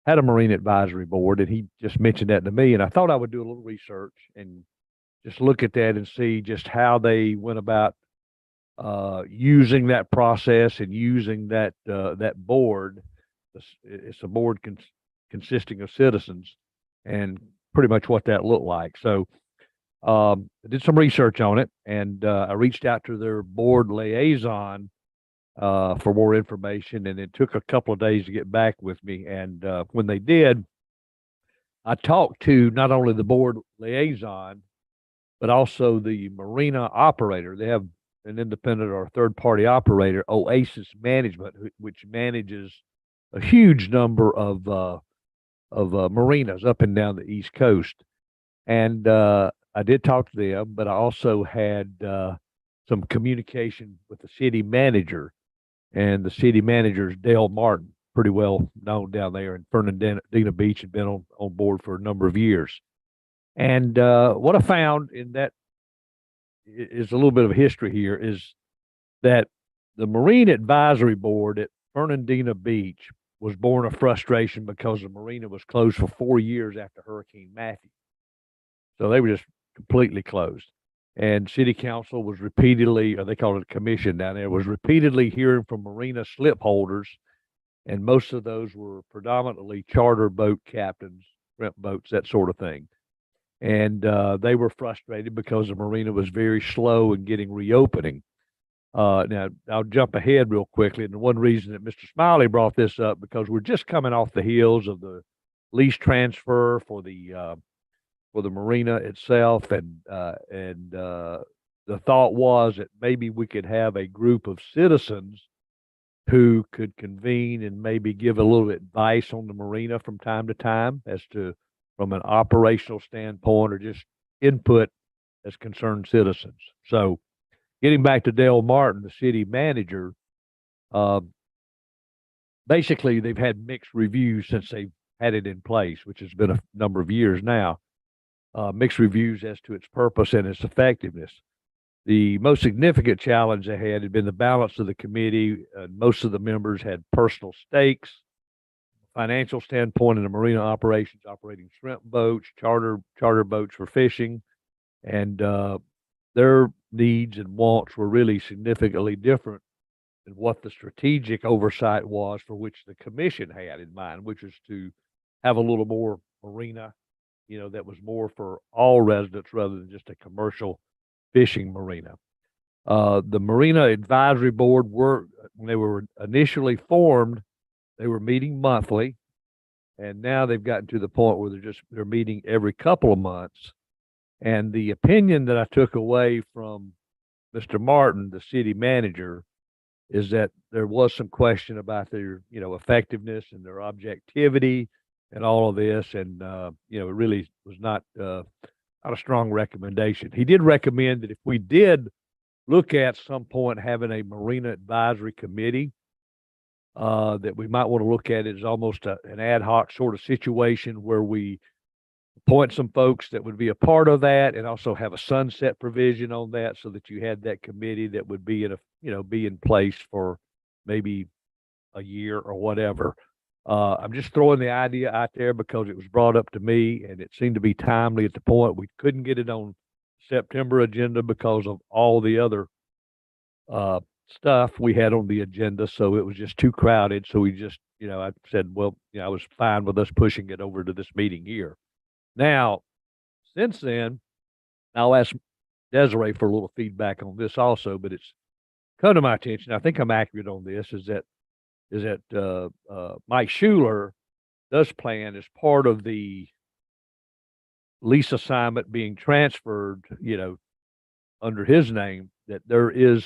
had a Marine Advisory Board, and he just mentioned that to me, and I thought I would do a little research and just look at that and see just how they went about using that process and using that board. It's a board consisting of citizens, and pretty much what that looked like. So I did some research on it, and I reached out to their board liaison for more information, and it took a couple of days to get back with me. And when they did, I talked to not only the board liaison, but also the marina operator. They have an independent or third-party operator, Oasis Management, which manages a huge number of marinas up and down the East Coast. And I did talk to them, but I also had some communication with the city manager, and the city manager is Dale Martin, pretty well known down there in Fernandina Beach, and been on board for a number of years. And what I found in that is a little bit of history here is that the Marine Advisory Board at Fernandina Beach was born of frustration because the marina was closed for 4 years after Hurricane Matthew. So they were just completely closed. And city council was repeatedly, or they call it a commission down there, was repeatedly hearing from marina slip holders. And most of those were predominantly charter boat captains, rent boats, that sort of thing. And they were frustrated because the marina was very slow in getting reopening. Now, I'll jump ahead real quickly. And one reason that Mr. Smiley brought this up, because we're just coming off the heels of the lease transfer for the marina itself. And the thought was that maybe we could have a group of citizens who could convene and maybe give a little advice on the marina from time to time as to, from an operational standpoint or just input as concerned citizens. So getting back to Dale Martin, the city manager, basically they've had mixed reviews since they've had it in place, which has been a number of years now. Mixed reviews as to its purpose and its effectiveness. The most significant challenge they had been the balance of the committee. Most of the members had personal stakes, financial standpoint in the marina operations, operating shrimp boats, charter boats for fishing, and their needs and wants were really significantly different than what the strategic oversight was for which the commission had in mind, which is to have a little more marina, that was more for all residents rather than just a commercial fishing marina. The Marina Advisory Board when they were initially formed, they were meeting monthly, and now they've gotten to the point where they're meeting every couple of months. And the opinion that I took away from Mr. Martin, the city manager, is that there was some question about their, effectiveness and their objectivity and all of this. And, it really was not a strong recommendation. He did recommend that if we did look at some point having a marina advisory committee, that we might want to look at it as almost an ad hoc sort of situation where we appoint some folks that would be a part of that and also have a sunset provision on that so that you had that committee that would be be in place for maybe a year or whatever. I'm just throwing the idea out there because it was brought up to me and it seemed to be timely at the point. We couldn't get it on September agenda because of all the other stuff we had on the agenda. So it was just too crowded. So we just, I said, well, I was fine with us pushing it over to this meeting here. Now, since then, I'll ask Desiree for a little feedback on this also, but it's come to my attention. I think I'm accurate on this, is that Mike Schuler does plan, as part of the lease assignment being transferred, under his name, that there is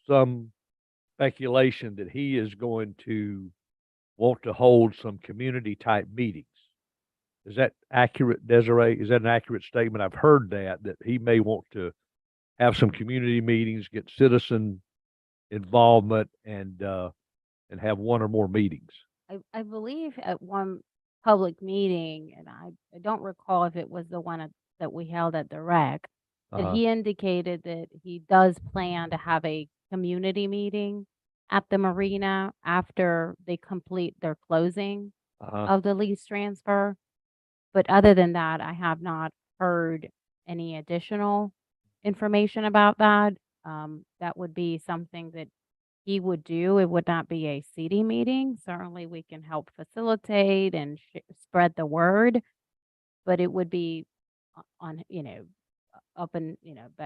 some speculation that he is going to want to hold some community type meetings. Is that accurate, Desiree? Is that an accurate statement? I've heard that he may want to have some community meetings, get citizen involvement, and have one or more meetings. I believe at one public meeting, and I don't recall if it was the one that we held at the rec, that he indicated that he does plan to have a community meeting at the marina after they complete their closing of the lease transfer. But other than that, I have not heard any additional information about that. That would be something that he would do. It would not be a city meeting. Certainly we can help facilitate and spread the word, but it would be on, up and,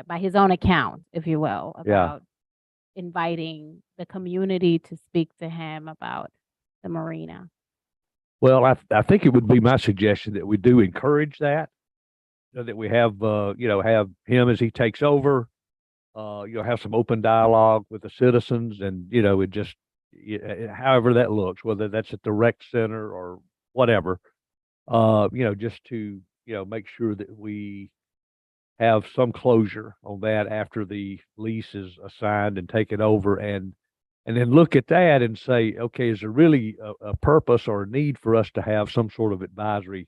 by his own account, if you will, about inviting the community to speak to him about the marina. Well, I think it would be my suggestion that we do encourage that, that we have, have him as he takes over, have some open dialogue with the citizens and, it just, however that looks, whether that's at the rec center or whatever, just to, make sure that we have some closure on that after the lease is assigned and taken over, and then look at that and say, okay, is there really a purpose or a need for us to have some sort of advisory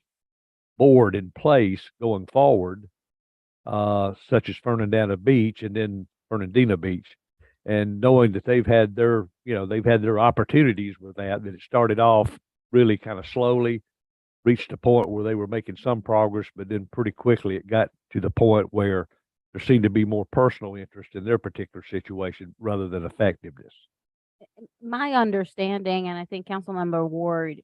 board in place going forward, such as Fernandina Beach and then Fernandina Beach, and knowing that they've had their opportunities with that it started off really kind of slowly, reached a point where they were making some progress, but then pretty quickly it got to the point where there seemed to be more personal interest in their particular situation rather than effectiveness. My understanding, and I think Councilmember Ward,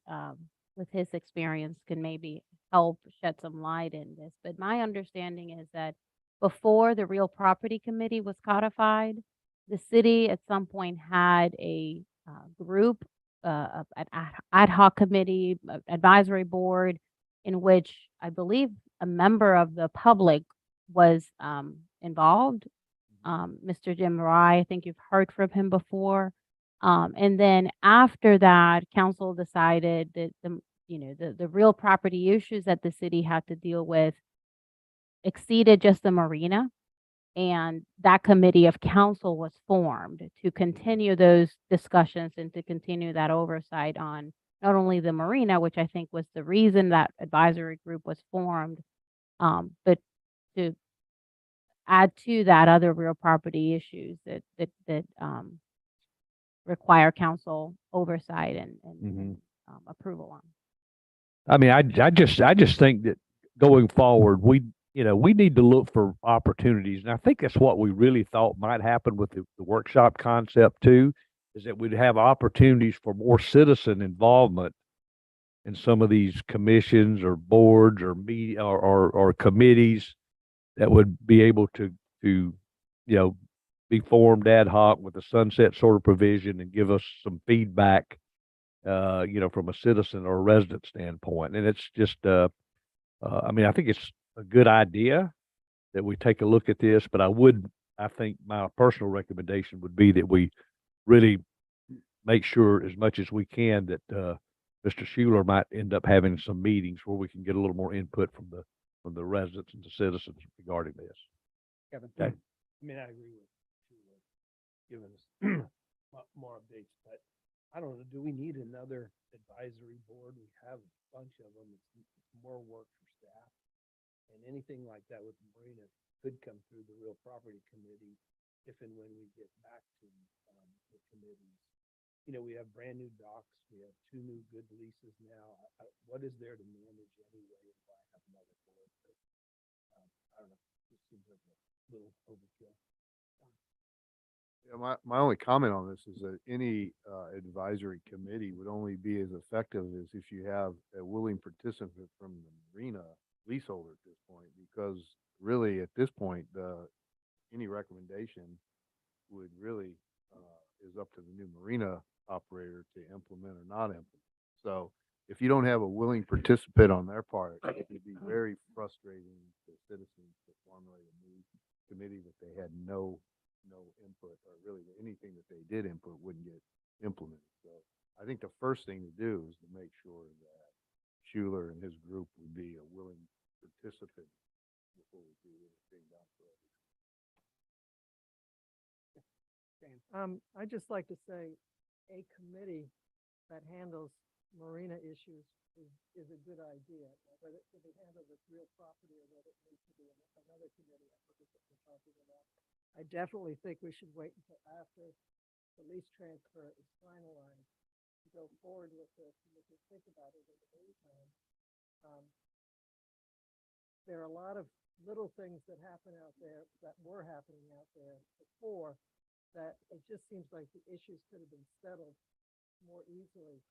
with his experience, can maybe help shed some light in this, but my understanding is that before the Real Property Committee was codified, the city at some point had a group, an ad hoc committee, advisory board, in which I believe a member of the public was involved. Mr. Jim Rye, I think you've heard from him before. And then after that, council decided that the real property issues that the city had to deal with exceeded just the marina. And that committee of council was formed to continue those discussions and to continue that oversight on not only the marina, which I think was the reason that advisory group was formed, but to add to that other real property issues that require council oversight and approval on. I mean, I just think that going forward, we need to look for opportunities. And I think that's what we really thought might happen with the workshop concept too, is that we'd have opportunities for more citizen involvement in some of these commissions or boards or media or committees that would be able to, be formed ad hoc with a sunset sort of provision and give us some feedback, from a citizen or a resident standpoint. And it's just, I mean, I think it's a good idea that we take a look at this, but I think my personal recommendation would be that we really make sure as much as we can that, Mr. Schuler might end up having some meetings where we can get a little more input from the residents and the citizens regarding this. Kevin? Okay. I mean, I agree with you, giving us more updates, but I don't know, do we need another advisory board? We have a bunch of them. It's more work for staff. And anything like that with Marina could come through the real property committee if and when we get back to the committees. We have brand new docks. We have 2 new good leases now. What is there to manage anyway if I have another board? But, I don't know. It seems like a little overkill. Yeah, my only comment on this is that any advisory committee would only be as effective as if you have a willing participant from the marina leaseholder at this point, because really at this point, any recommendation would really is up to the new marina operator to implement or not implement. So if you don't have a willing participant on their part, it would be very frustrating to citizens to formulate a new committee that they had no input, or really anything that they did input wouldn't get implemented. So I think the first thing to do is to make sure that Schuler and his group would be a willing participant before we do anything down the road. I'd just like to say a committee that handles marina issues is a good idea. Whether it can be handled with real property or whether it needs to be another committee, I think it's what we're talking about. I definitely think we should wait until after the lease transfer is finalized to go forward with this, and we can think about it in the meantime. There are a lot of little things that happen out there, that were happening out there before, that it just seems like the issues could have been settled more easily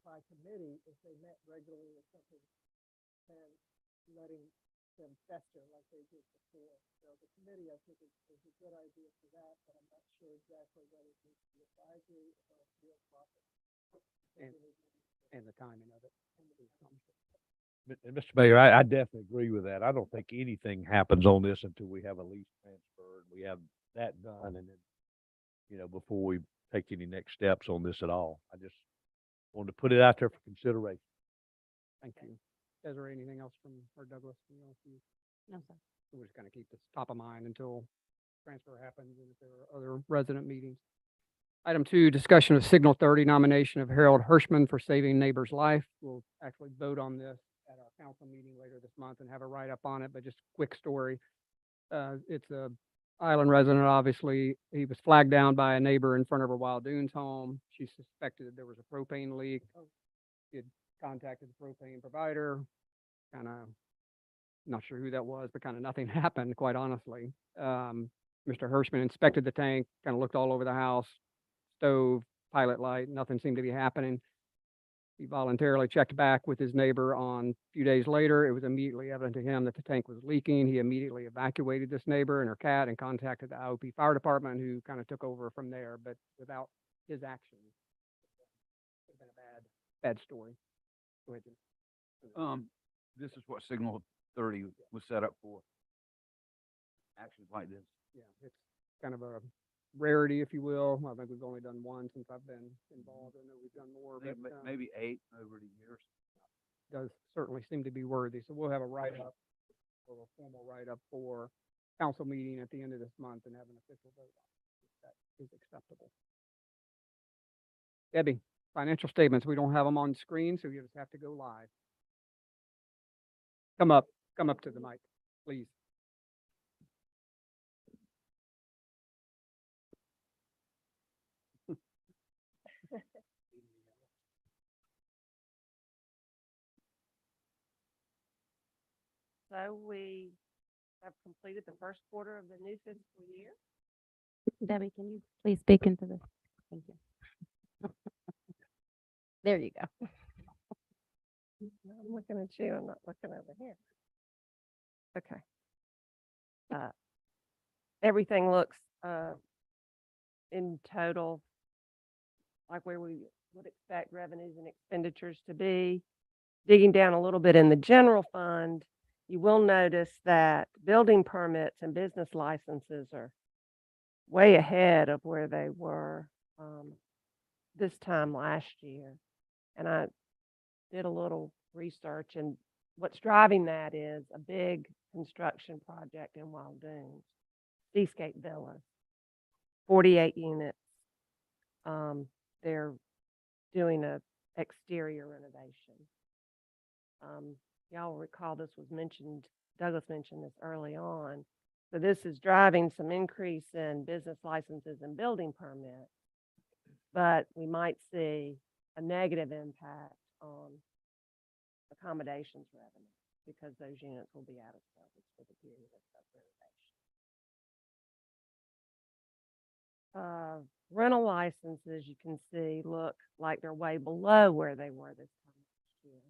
by committee if they met regularly or something, than letting them fester like they did before. So the committee, I think, is a good idea for that, but I'm not sure exactly whether it needs to be advisory or real property. And the timing of it. And Mr. Mayor, I definitely agree with that. I don't think anything happens on this until we have a lease transferred. We have that done, and then, before we take any next steps on this at all. I just wanted to put it out there for consideration. Thank you. Is there anything else from, or Douglas? No, sir. We're just gonna keep this top of mind until transfer happens and if there are other resident meetings. Item 2, discussion of Signal 30 nomination of Harold Hirschman for Saving Neighbor's Life. We'll actually vote on this at our council meeting later this month and have a write-up on it, but just a quick story. It's a island resident, obviously. He was flagged down by a neighbor in front of her Wild Dunes home. She suspected that there was a propane leak. He had contacted the propane provider, kind of not sure who that was, but kind of nothing happened, quite honestly. Mr. Hirschman inspected the tank, kind of looked all over the house, stove, pilot light, nothing seemed to be happening. He voluntarily checked back with his neighbor on a few days later. It was immediately evident to him that the tank was leaking. He immediately evacuated this neighbor and her cat and contacted the IOP fire department, who kind of took over from there, but without his action, it would have been a bad story. Go ahead, Jim. This is what Signal 30 was set up for. Actions like this. Yeah, it's kind of a rarity, if you will. I think we've only done one since I've been involved. I know we've done more, but Maybe 8 over the years. does certainly seem to be worthy. So we'll have a write-up, or a formal write-up for council meeting at the end of this month and have an official vote on it, if that is acceptable. Debbie, financial statements, we don't have them on screen, so you just have to go live. Come up to the mic, please. So we have completed the first quarter of the new fiscal year. Debbie, can you please speak into this? Thank you. There you go. I'm looking at you, I'm not looking over here. Okay. Everything looks, in total, like where we would expect revenues and expenditures to be. Digging down a little bit in the general fund, you will notice that building permits and business licenses are way ahead of where they were, this time last year. And I did a little research, and what's driving that is a big construction project in Wild Dunes, Seascape Villas, 48 units. They're doing a exterior renovation. Y'all recall this was mentioned, Douglas mentioned this early on. So this is driving some increase in business licenses and building permits, but we might see a negative impact on accommodations revenue because those units will be out of service for the period of renovation. Rental licenses, you can see, look like they're way below where they were this time last year.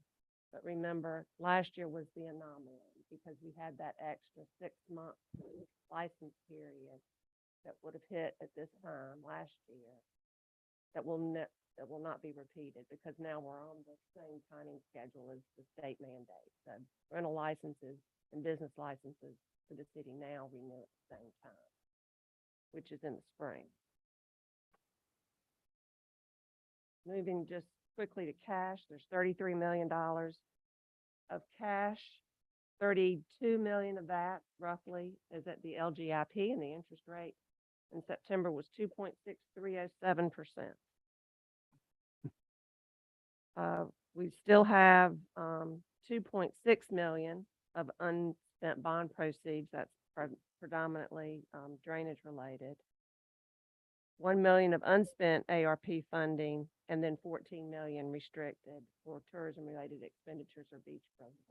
But remember, last year was the anomaly because we had that extra 6-month license period that would have hit at this time last year that will not be repeated because now we're on the same timing schedule as the state mandate. So rental licenses and business licenses for the city now renew at the same time, which is in the spring. Moving just quickly to cash, there's $33 million of cash. 32 million of that roughly is at the LGIP, and the interest rate in September was 2.6307%. We still have 2.6 million of unspent bond proceeds. That's predominantly drainage related. 1 million of unspent ARP funding, and then 14 million restricted for tourism related expenditures or beach preservation.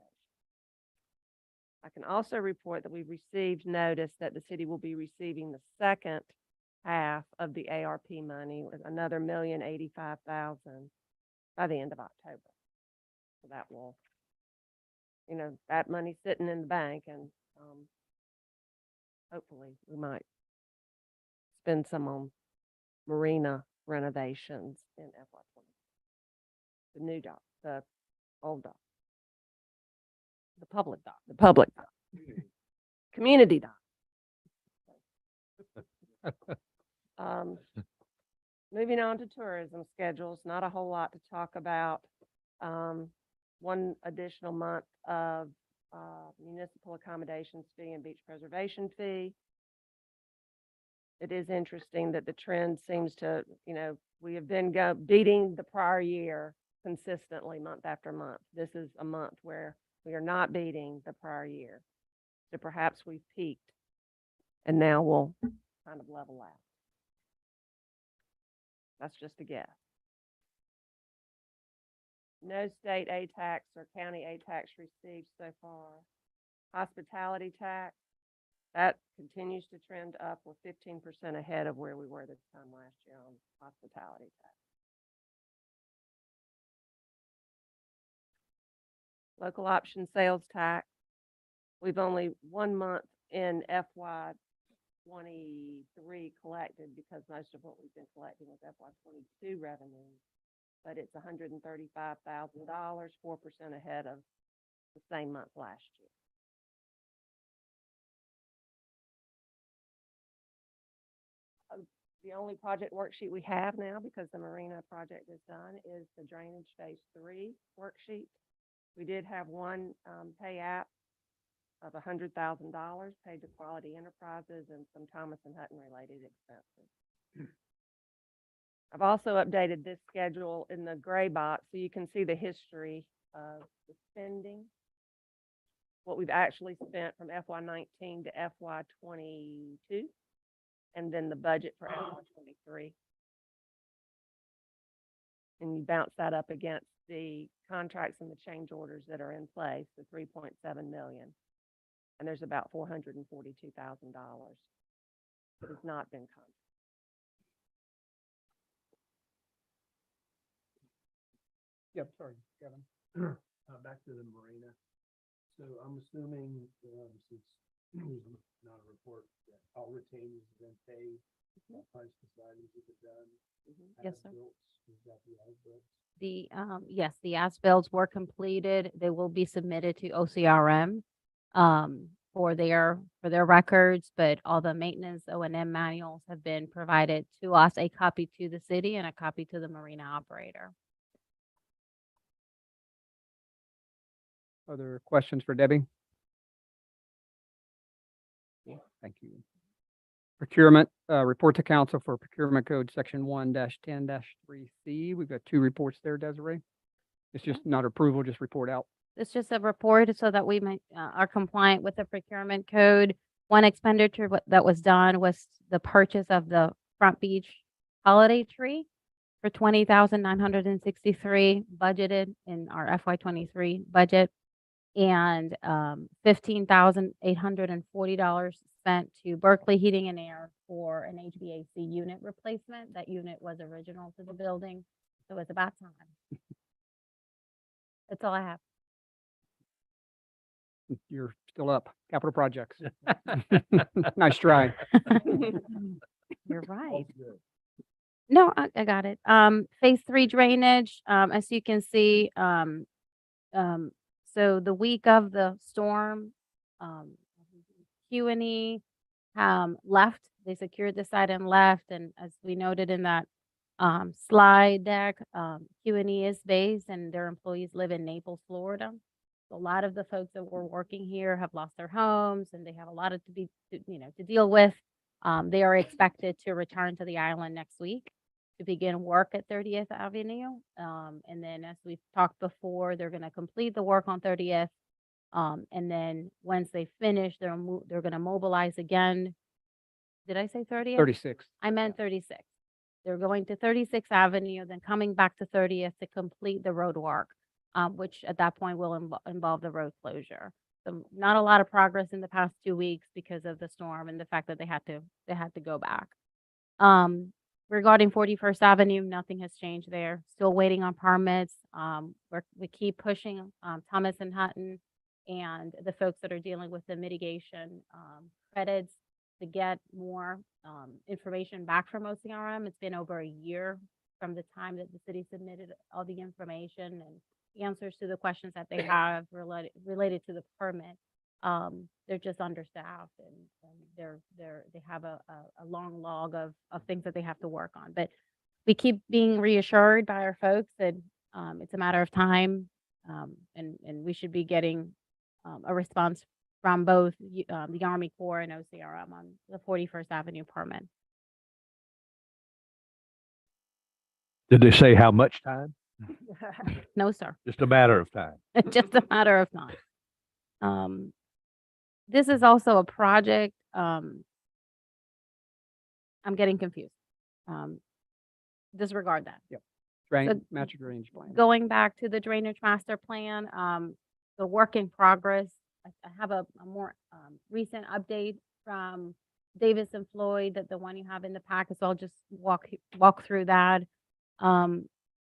I can also report that we've received notice that the city will be receiving the second half of the ARP money with another $1,085,000 by the end of October. So that will, that money's sitting in the bank, and hopefully we might spend some on Marina renovations in FY20. The new dock, the old dock, the public dock, community dock. Moving on to tourism schedules, not a whole lot to talk about. One additional month of municipal accommodations fee and beach preservation fee. It is interesting that the trend seems to, we have been beating the prior year consistently month after month. This is a month where we are not beating the prior year. So perhaps we've peaked and now we'll kind of level out. That's just a guess. No state ATAX or county ATAX received so far. Hospitality tax, that continues to trend up. We're 15% ahead of where we were this time last year on hospitality tax. Local option sales tax, we've only 1 month in FY23 collected because most of what we've been collecting was FY22 revenue, but it's $135,000, 4% ahead of the same month last year. The only project worksheet we have now, because the Marina project is done, is the drainage phase 3 worksheet. We did have one, pay app of $100,000 paid to Quality Enterprises and some Thomas and Hutton related expenses. I've also updated this schedule in the gray box so you can see the history of the spending, what we've actually spent from FY19 to FY22, and then the budget for FY23. And you bounce that up against the contracts and the change orders that are in place, the 3.7 million. And there's about $442,000 that has not been contracted. Yep, sorry, Kevin. Back to the Marina. So I'm assuming, since there's not a report, that all retainers have been paid, price decided have been done. Yes, sir. As-built, is that the as-built? The, yes, the as-bills were completed. They will be submitted to OCRM, for their records, but all the maintenance O&M manuals have been provided to us, a copy to the city and a copy to the Marina operator. Other questions for Debbie? Yeah, thank you. Procurement, report to council for procurement code section 1-10-3C. We've got 2 reports there, Desiree. It's just not approval, just report out. It's just a report so that we might, are compliant with the procurement code. One expenditure that was done was the purchase of the Front Beach holiday tree for $20,963 budgeted in our FY23 budget, and $15,840 spent to Berkeley Heating and Air for an HVAC unit replacement. That unit was original to the building, so it's about time. That's all I have. You're still up. Capital projects. Nice try. You're right. No, I got it. Phase 3 drainage, as you can see, so the week of the storm, Q&E, left. They secured the site and left. And as we noted in that, slide deck, Q&E is based and their employees live in Naples, Florida. A lot of the folks that were working here have lost their homes and they have a lot to deal with. They are expected to return to the island next week to begin work at 30th Avenue. And then as we've talked before, they're going to complete the work on 30th. And then once they finish, they're going to mobilize again. Did I say 30th? 36. I meant 36. They're going to 36th Avenue, then coming back to 30th to complete the road work, which at that point will involve the road closure. So not a lot of progress in the past 2 weeks because of the storm and the fact that they had to go back. Regarding 41st Avenue, nothing has changed there. Still waiting on permits. We keep pushing Thomas and Hutton and the folks that are dealing with the mitigation credits to get more information back from OCRM. It's been over a year from the time that the city submitted all the information and answers to the questions that they have related to the permit. They're just understaffed and they have a long log of things that they have to work on. But we keep being reassured by our folks that it's a matter of time, and we should be getting a response from both the Army Corps and OCRM on the 41st Avenue permit. Did they say how much time? No, sir. Just a matter of time. Just a matter of time. This is also a project. I'm getting confused. Disregard that. Yep. So Master drainage plan. Going back to the drainage master plan, the work in progress. I have a more recent update from Davis and Floyd, that the one you have in the packet. So I'll just walk through that.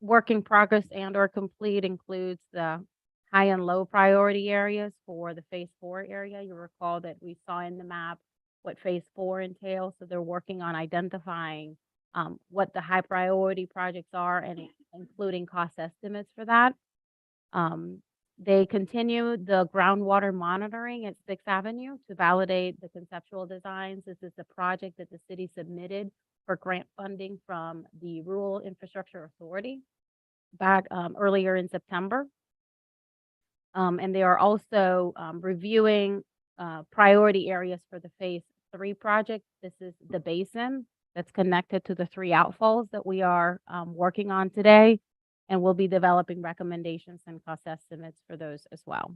Work in progress and or complete includes the high and low priority areas for the phase 4 area. You recall that we saw in the map what phase 4 entails. So they're working on identifying what the high priority projects are and including cost estimates for that. They continue the groundwater monitoring at 6th Avenue to validate the conceptual designs. This is the project that the city submitted for grant funding from the Rural Infrastructure Authority back earlier in September. And they are also reviewing priority areas for the Phase 3 project. This is the basin that's connected to the 3 outfalls that we are working on today. And we'll be developing recommendations and cost estimates for those as well.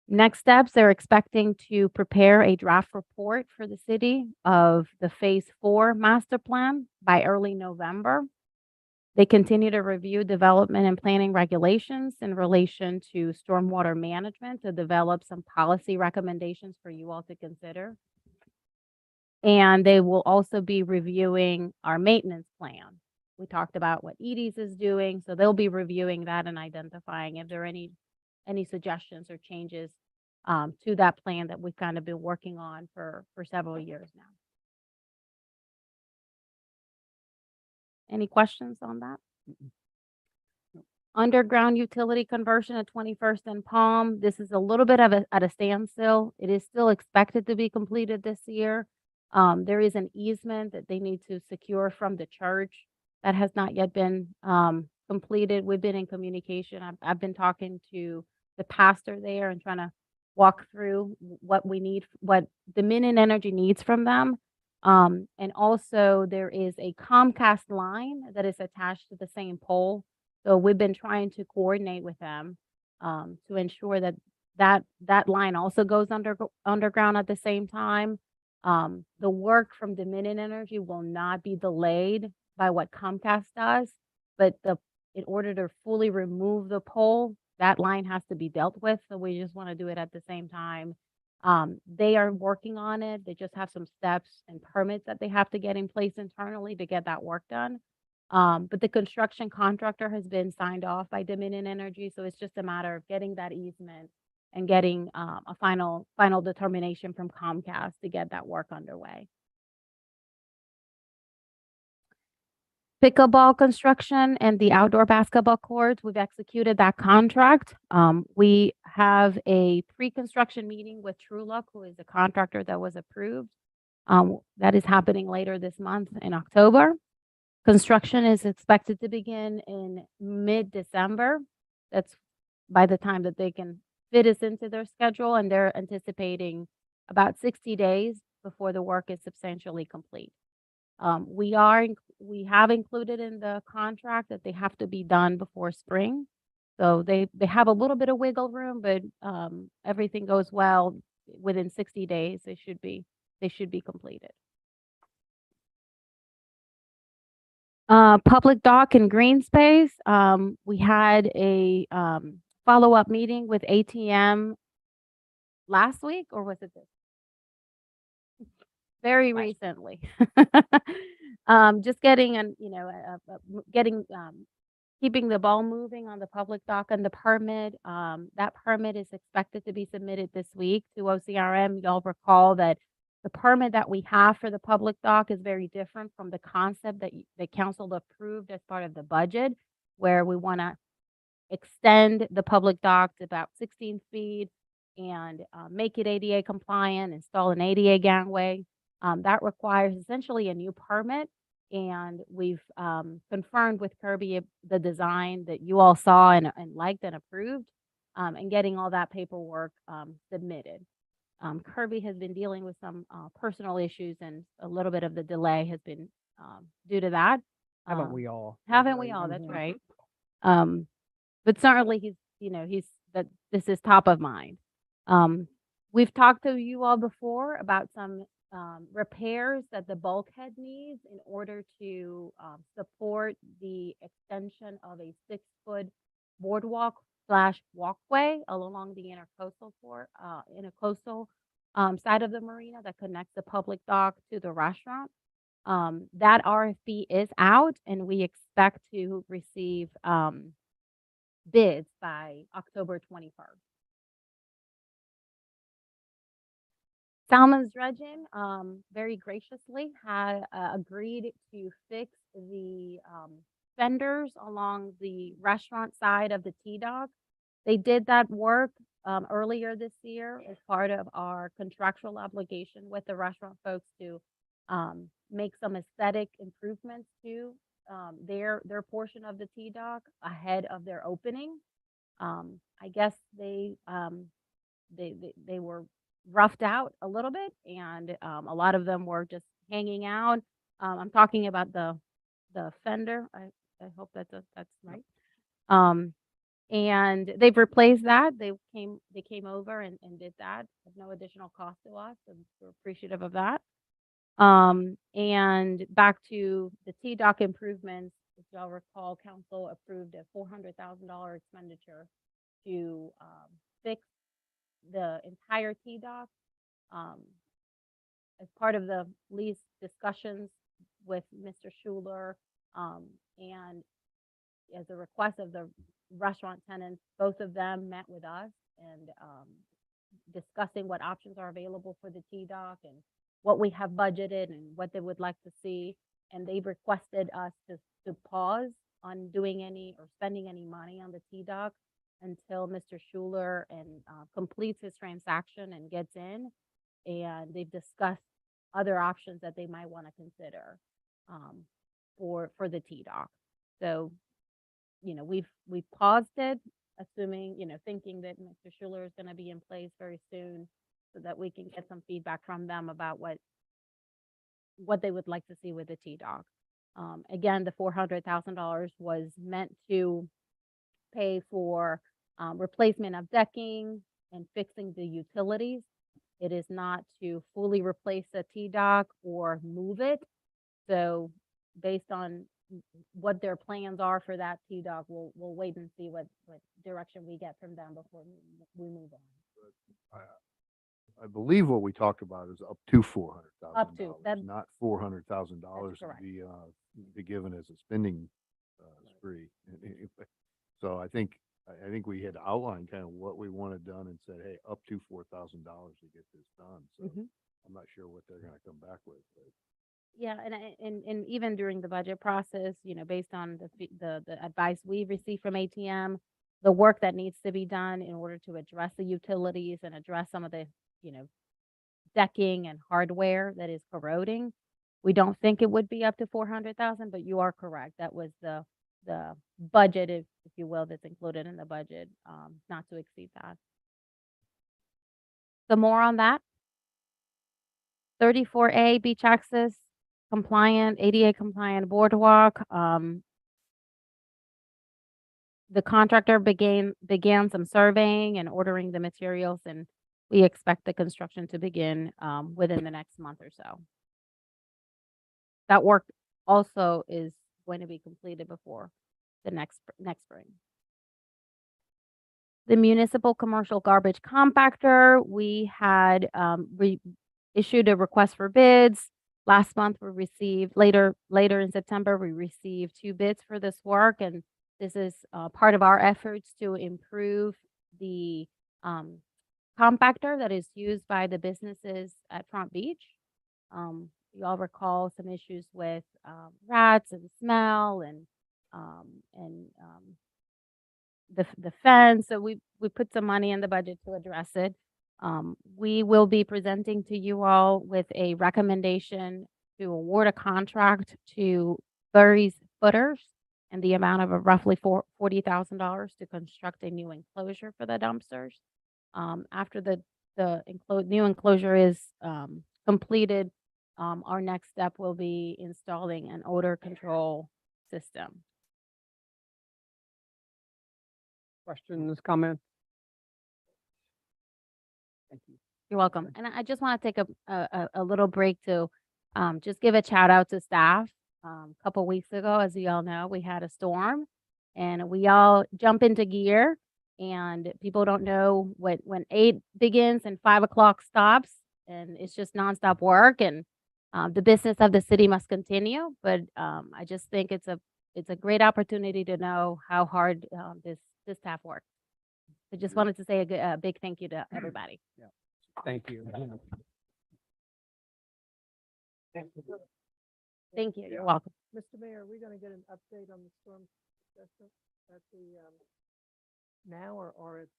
Next steps, they're expecting to prepare a draft report for the city of the Phase 4 master plan by early November. They continue to review development and planning regulations in relation to stormwater management to develop some policy recommendations for you all to consider. And they will also be reviewing our maintenance plan. We talked about what Edies is doing, so they'll be reviewing that and identifying if there are any suggestions or changes to that plan that we've kind of been working on for several years now. Any questions on that? Underground utility conversion at 21st and Palm. This is a little bit of at a standstill. It is still expected to be completed this year. There is an easement that they need to secure from the church that has not yet been completed. We've been in communication. I've been talking to the pastor there and trying to walk through what we need, what Dominion Energy needs from them. And also there is a Comcast line that is attached to the same pole. So we've been trying to coordinate with them to ensure that line also goes underground at the same time. The work from Dominion Energy will not be delayed by what Comcast does, but in order to fully remove the pole, that line has to be dealt with. So we just want to do it at the same time. They are working on it. They just have some steps and permits that they have to get in place internally to get that work done. But the construction contractor has been signed off by Dominion Energy. So it's just a matter of getting that easement and getting a final determination from Comcast to get that work underway. Pickleball construction and the outdoor basketball courts, we've executed that contract. We have a pre-construction meeting with Truluck, who is the contractor that was approved. That is happening later this month in October. Construction is expected to begin in mid-December. That's by the time that they can fit us into their schedule, and they're anticipating about 60 days before the work is substantially complete. We have included in the contract that they have to be done before spring. So they have a little bit of wiggle room, but everything goes well within 60 days. They should be completed. Public dock and green space. We had a follow-up meeting with ATM last week, or was it this? Very recently. Just getting keeping the ball moving on the public dock and the permit. That permit is expected to be submitted this week to OCRM. Y'all recall that the permit that we have for the public dock is very different from the concept that the council approved as part of the budget, where we want to extend the public dock to about 16 feet and make it ADA compliant, install an ADA gangway. That requires essentially a new permit, and we've confirmed with Kirby the design that you all saw and liked and approved, and getting all that paperwork submitted. Kirby has been dealing with some personal issues, and a little bit of the delay has been due to that. Haven't we all? Haven't we all? That's right. But certainly this is top of mind. We've talked to you all before about some repairs that the bulkhead needs in order to support the extension of a 6-foot boardwalk / walkway along the intercoastal side of the marina that connects the public dock to the restaurant. That RFP is out, and we expect to receive bids by October 21st. Salmon's Dredging very graciously had agreed to fix the fenders along the restaurant side of the Tdoc. They did that work earlier this year as part of our contractual obligation with the restaurant folks to make some aesthetic improvements to their portion of the Tdoc ahead of their opening. I guess they were roughed out a little bit, and a lot of them were just hanging out. I'm talking about the fender. I hope that's right. And they've replaced that. They came over and did that at no additional cost to us, and we're appreciative of that. And back to the Tdoc improvements, if y'all recall, council approved a $400,000 expenditure to fix the entire Tdoc. As part of the lease discussions with Mr. Schuler, and as a request of the restaurant tenants, both of them met with us and discussing what options are available for the Tdoc and what we have budgeted and what they would like to see. And they requested us to pause on doing any or spending any money on the Tdoc until Mr. Schuler completes his transaction and gets in. And they've discussed other options that they might want to consider for the Tdoc. So, we've paused it, assuming, thinking that Mr. Schuler is going to be in place very soon so that we can get some feedback from them about what they would like to see with the Tdoc. Again, the $400,000 was meant to pay for replacement of decking and fixing the utilities. It is not to fully replace the Tdoc or move it. So based on what their plans are for that Tdoc, we'll wait and see what direction we get from them before we move on. I believe what we talked about is up to $400,000. Up to, that- Not $400,000 to correct. be given as a spending spree. So I think we had outlined kind of what we wanted done and said, hey, up to $4,000 to get this done. So Mhm. I'm not sure what they're going to come back with, but. Yeah, and even during the budget process, based on the advice we received from ATM, the work that needs to be done in order to address the utilities and address some of the, decking and hardware that is corroding, we don't think it would be up to 400,000, but you are correct. That was the budget, if you will, that's included in the budget, not to exceed that. So more on that. 34A beach access compliant, ADA compliant boardwalk. The contractor began some surveying and ordering the materials, and we expect the construction to begin within the next month or so. That work also is going to be completed before the next spring. The municipal commercial garbage compactor, we had issued a request for bids. Last month, we received, later in September, we received 2 bids for this work, and this is part of our efforts to improve the compactor that is used by the businesses at Front Beach. You all recall some issues with rats and smell and the fence. So we put some money in the budget to address it. We will be presenting to you all with a recommendation to award a contract to Burry's Footers in the amount of roughly $40,000 to construct a new enclosure for the dumpsters. After the new enclosure is completed, our next step will be installing an odor control system. Questions, comments? Thank you. You're welcome. And I just want to take a little break to just give a shout out to staff. A couple weeks ago, as you all know, we had a storm and we all jump into gear, and people don't know when 8 begins and 5 o'clock stops, and it's just nonstop work, and the business of the city must continue. But I just think it's a great opportunity to know how hard this staff works. I just wanted to say a big thank you to everybody. Thank you. Thank you. You're welcome. Mr. Mayor, are we gonna get an update on the storm assessment at the, now or it's?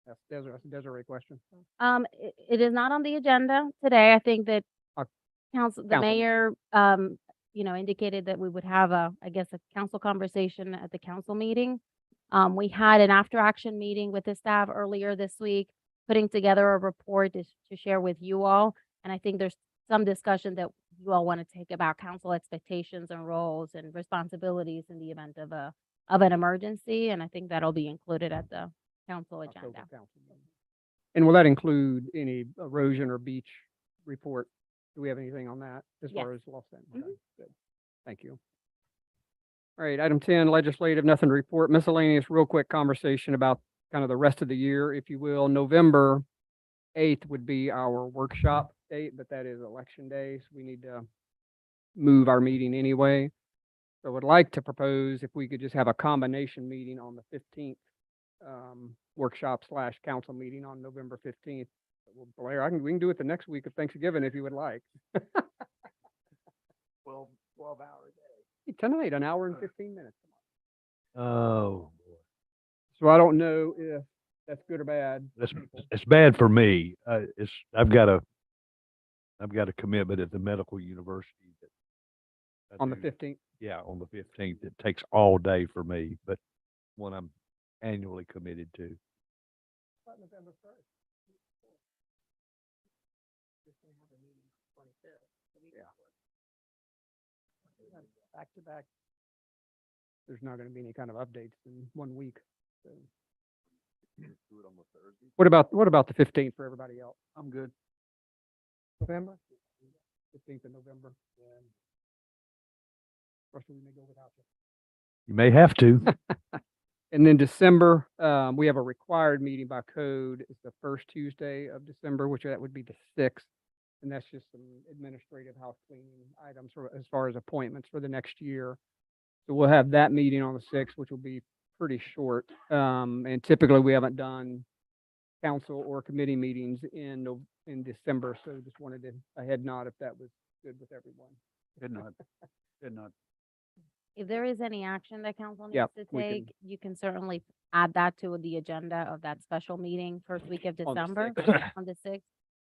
That's a Desiree question. It is not on the agenda today. I think that the Council. mayor, indicated that we would have a council conversation at the council meeting. We had an after-action meeting with the staff earlier this week, putting together a report to share with you all. And I think there's some discussion that you all want to take about council expectations and roles and responsibilities in the event of an emergency. And I think that'll be included at the council October agenda. council meeting. And will that include any erosion or beach report? Do we have anything on that as Yes. far as Los Angeles? Mhm. Okay, good. Thank you. All right, item 10, legislative, nothing to report. Miscellaneous, real quick conversation about kind of the rest of the year, if you will. November 8th would be our workshop date, but that is election day, so we need to move our meeting anyway. So I would like to propose if we could just have a combination meeting on the 15th, workshop / council meeting on November 15th. Well, Blair, we can do it the next week of Thanksgiving if you would like. 12 hour day. Tonight, an hour and 15 minutes. Oh, boy. So I don't know if that's good or bad. for That's, people. it's bad for me. I've got a commitment at the medical university that. I On the do- 15th. Yeah, on the 15th. It takes all day for me, but one I'm annually committed to. November 1st. Back to back. There's not going to be any kind of updates in 1 week. So Do it on the Thursday. what about the 15th for everybody else? I'm good. November? 15th of November. Russell, we may go without you. You may have to. And then December, we have a required meeting by code. It's the first Tuesday of December, which that would be the 6th. And that's just some administrative house cleaning items as far as appointments for the next year. So we'll have that meeting on the 6th, which will be pretty short. And typically we haven't done council or committee meetings in December. So just wanted a head nod if that was good with everyone. Good night. Good night. If there is any action that council needs Yep, to we can- take, you can certainly add that to the agenda of that special meeting first week of On the December, 6th. on the 6th.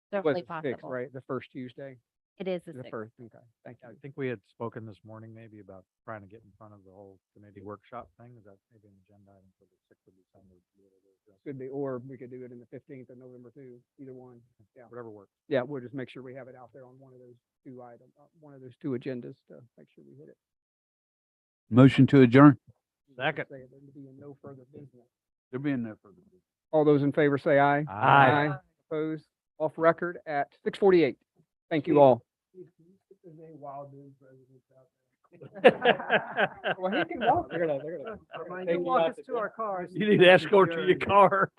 Was Certainly the 6th, possible. right? The first Tuesday, It is the the 6th. first. Okay, thank you. I think we had spoken this morning maybe about trying to get in front of the whole committee workshop thing. Is that maybe an agenda item for the 6th of December? Could be, or we could do it in the 15th of November too, either one. Yeah. Whatever works. Yeah, we'll just make sure we have it out there on one of those two items, one of those two agendas to make sure we hit it. Motion to adjourn. Second. Say there be no further business. There being no further. All those in favor say aye. Aye. Opposed, off record at 6:48. Thank you all. Well, he can walk. They're gonna You take can you walk out us the to our cars. You need to escort to your car.